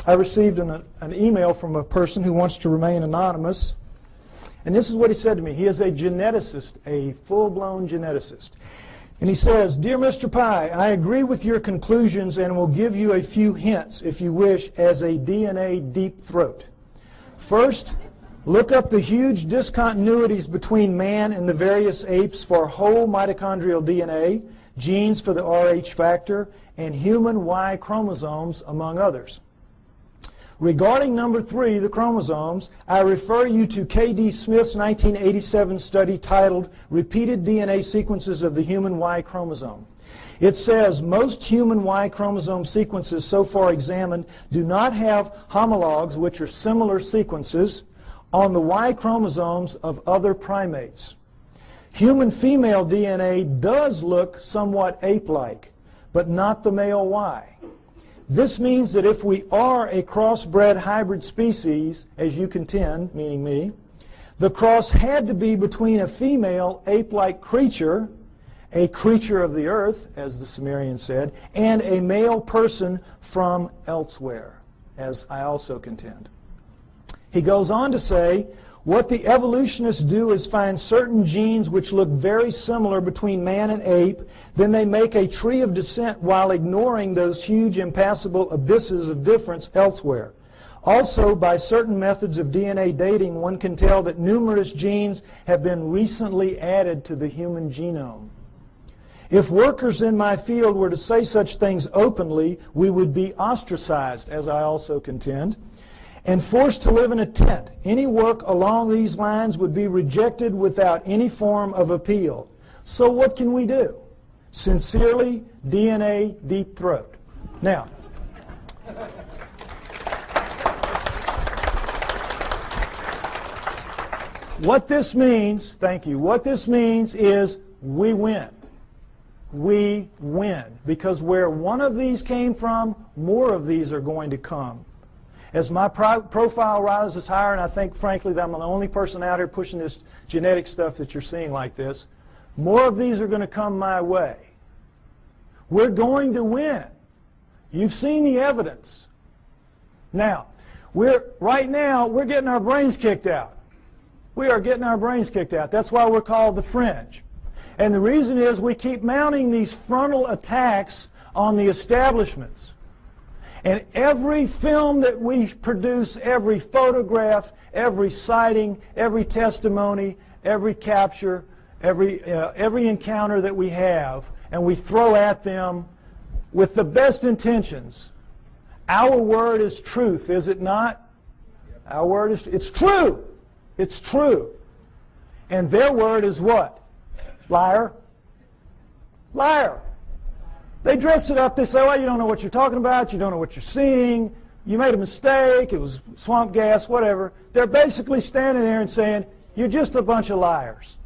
I received an email from a person who wants to remain anonymous. And this is what he said to me. He is a geneticist, a full-blown geneticist. And he says, "Dear Mr. Pye, I agree with your conclusions and will give you a few hints, if you wish, as a DNA deep throat. First, look up the huge discontinuities between man and the various apes for whole mitochondrial DNA, genes for the Rh factor, and human Y chromosomes, among others. Regarding number 3, the chromosomes, I refer you to K.D. Smith's 1987 study titled Repeated DNA Sequences of the Human Y Chromosome. It says most human Y chromosome sequences so far examined do not have homologs, which are similar sequences, on the Y chromosomes of other primates. Human female DNA does look somewhat ape-like, but not the male Y. This means that if we are a crossbred hybrid species, as you contend, meaning me, the cross had to be between a female ape-like creature, a creature of the earth, as the Sumerians said, and a male person from elsewhere, as I also contend. He goes on to say, what the evolutionists do is find certain genes which look very similar between man and ape, then they make a tree of descent while ignoring those huge impassable abysses of difference elsewhere. Also, by certain methods of DNA dating, one can tell that numerous genes have been recently added to the human genome. If workers in my field were to say such things openly, we would be ostracized, as I also contend, and forced to live in a tent. Any work along these lines would be rejected without any form of appeal. So what can we do? Sincerely, DNA Deep Throat. Now, what this means, thank you, what this means is we win. We win. Because where one of these came from, more of these are going to come. As my profile rises higher, and I think, frankly, that I'm the only person out here pushing this genetic stuff that you're seeing like this, more of these are going to come my way. We're going to win. You've seen the evidence. Now, right now, we're getting our brains kicked out. We are getting our brains kicked out. That's why we're called the fringe. And the reason is we keep mounting these frontal attacks on the establishments. And every film that we produce, every photograph, every sighting, every testimony, every capture, every encounter that we have, and we throw at them with the best intentions. Our word is truth, is it not? Our word is, it's true. It's true. And their word is what? Liar. Liar. They dress it up. They say, well, you don't know what you're talking about. You don't know what you're seeing. You made a mistake. It was swamp gas, whatever. They're basically standing there and saying, you're just a bunch of liars.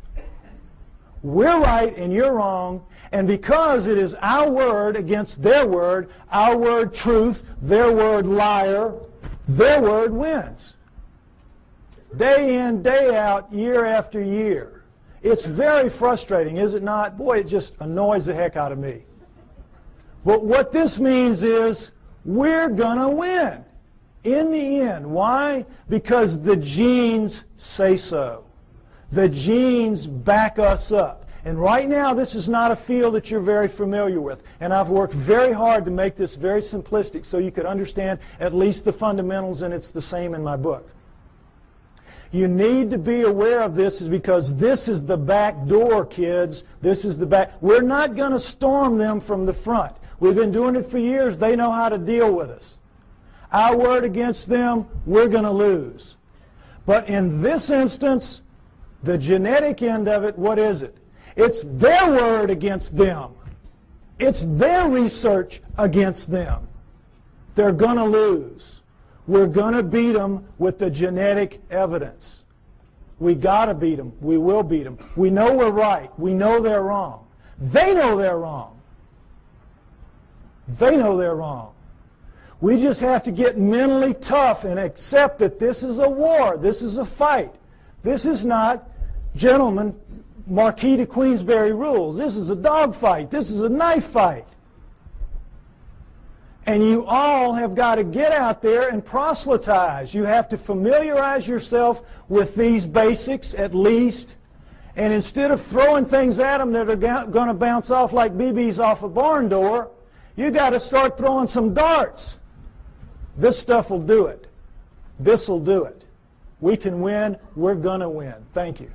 We're right and you're wrong. And because it is our word against their word, our word truth, their word liar, their word wins. Day in, day out, year after year. It's very frustrating, is it not? Boy, it just annoys the heck out of me. But what this means is we're going to win in the end. Why? Because the genes say so. The genes back us up. And right now, this is not a field that you're very familiar with. And I've worked very hard to make this very simplistic so you could understand at least the fundamentals, and it's the same in my book. You need to be aware of this is because this is the back door, kids. This is the back. We're not going to storm them from the front. We've been doing it for years. They know how to deal with us. Our word against them, we're going to lose. But in this instance, the genetic end of it, what is it? It's their word against them. It's their research against them. They're going to lose. We're going to beat them with the genetic evidence. We got to beat them. We will beat them. We know we're right. We know they're wrong. They know they're wrong. They know they're wrong. We just have to get mentally tough and accept that this is a war. This is a fight. This is not, gentlemen, Marquis de Queensberry rules. This is a dog fight. This is a knife fight. And you all have got to get out there and proselytize. You have to familiarize yourself with these basics at least. And instead of throwing things at them that are going to bounce off like BBs off a barn door, you got to start throwing some darts. This stuff will do it. This will do it. We can win. We're going to win. Thank you.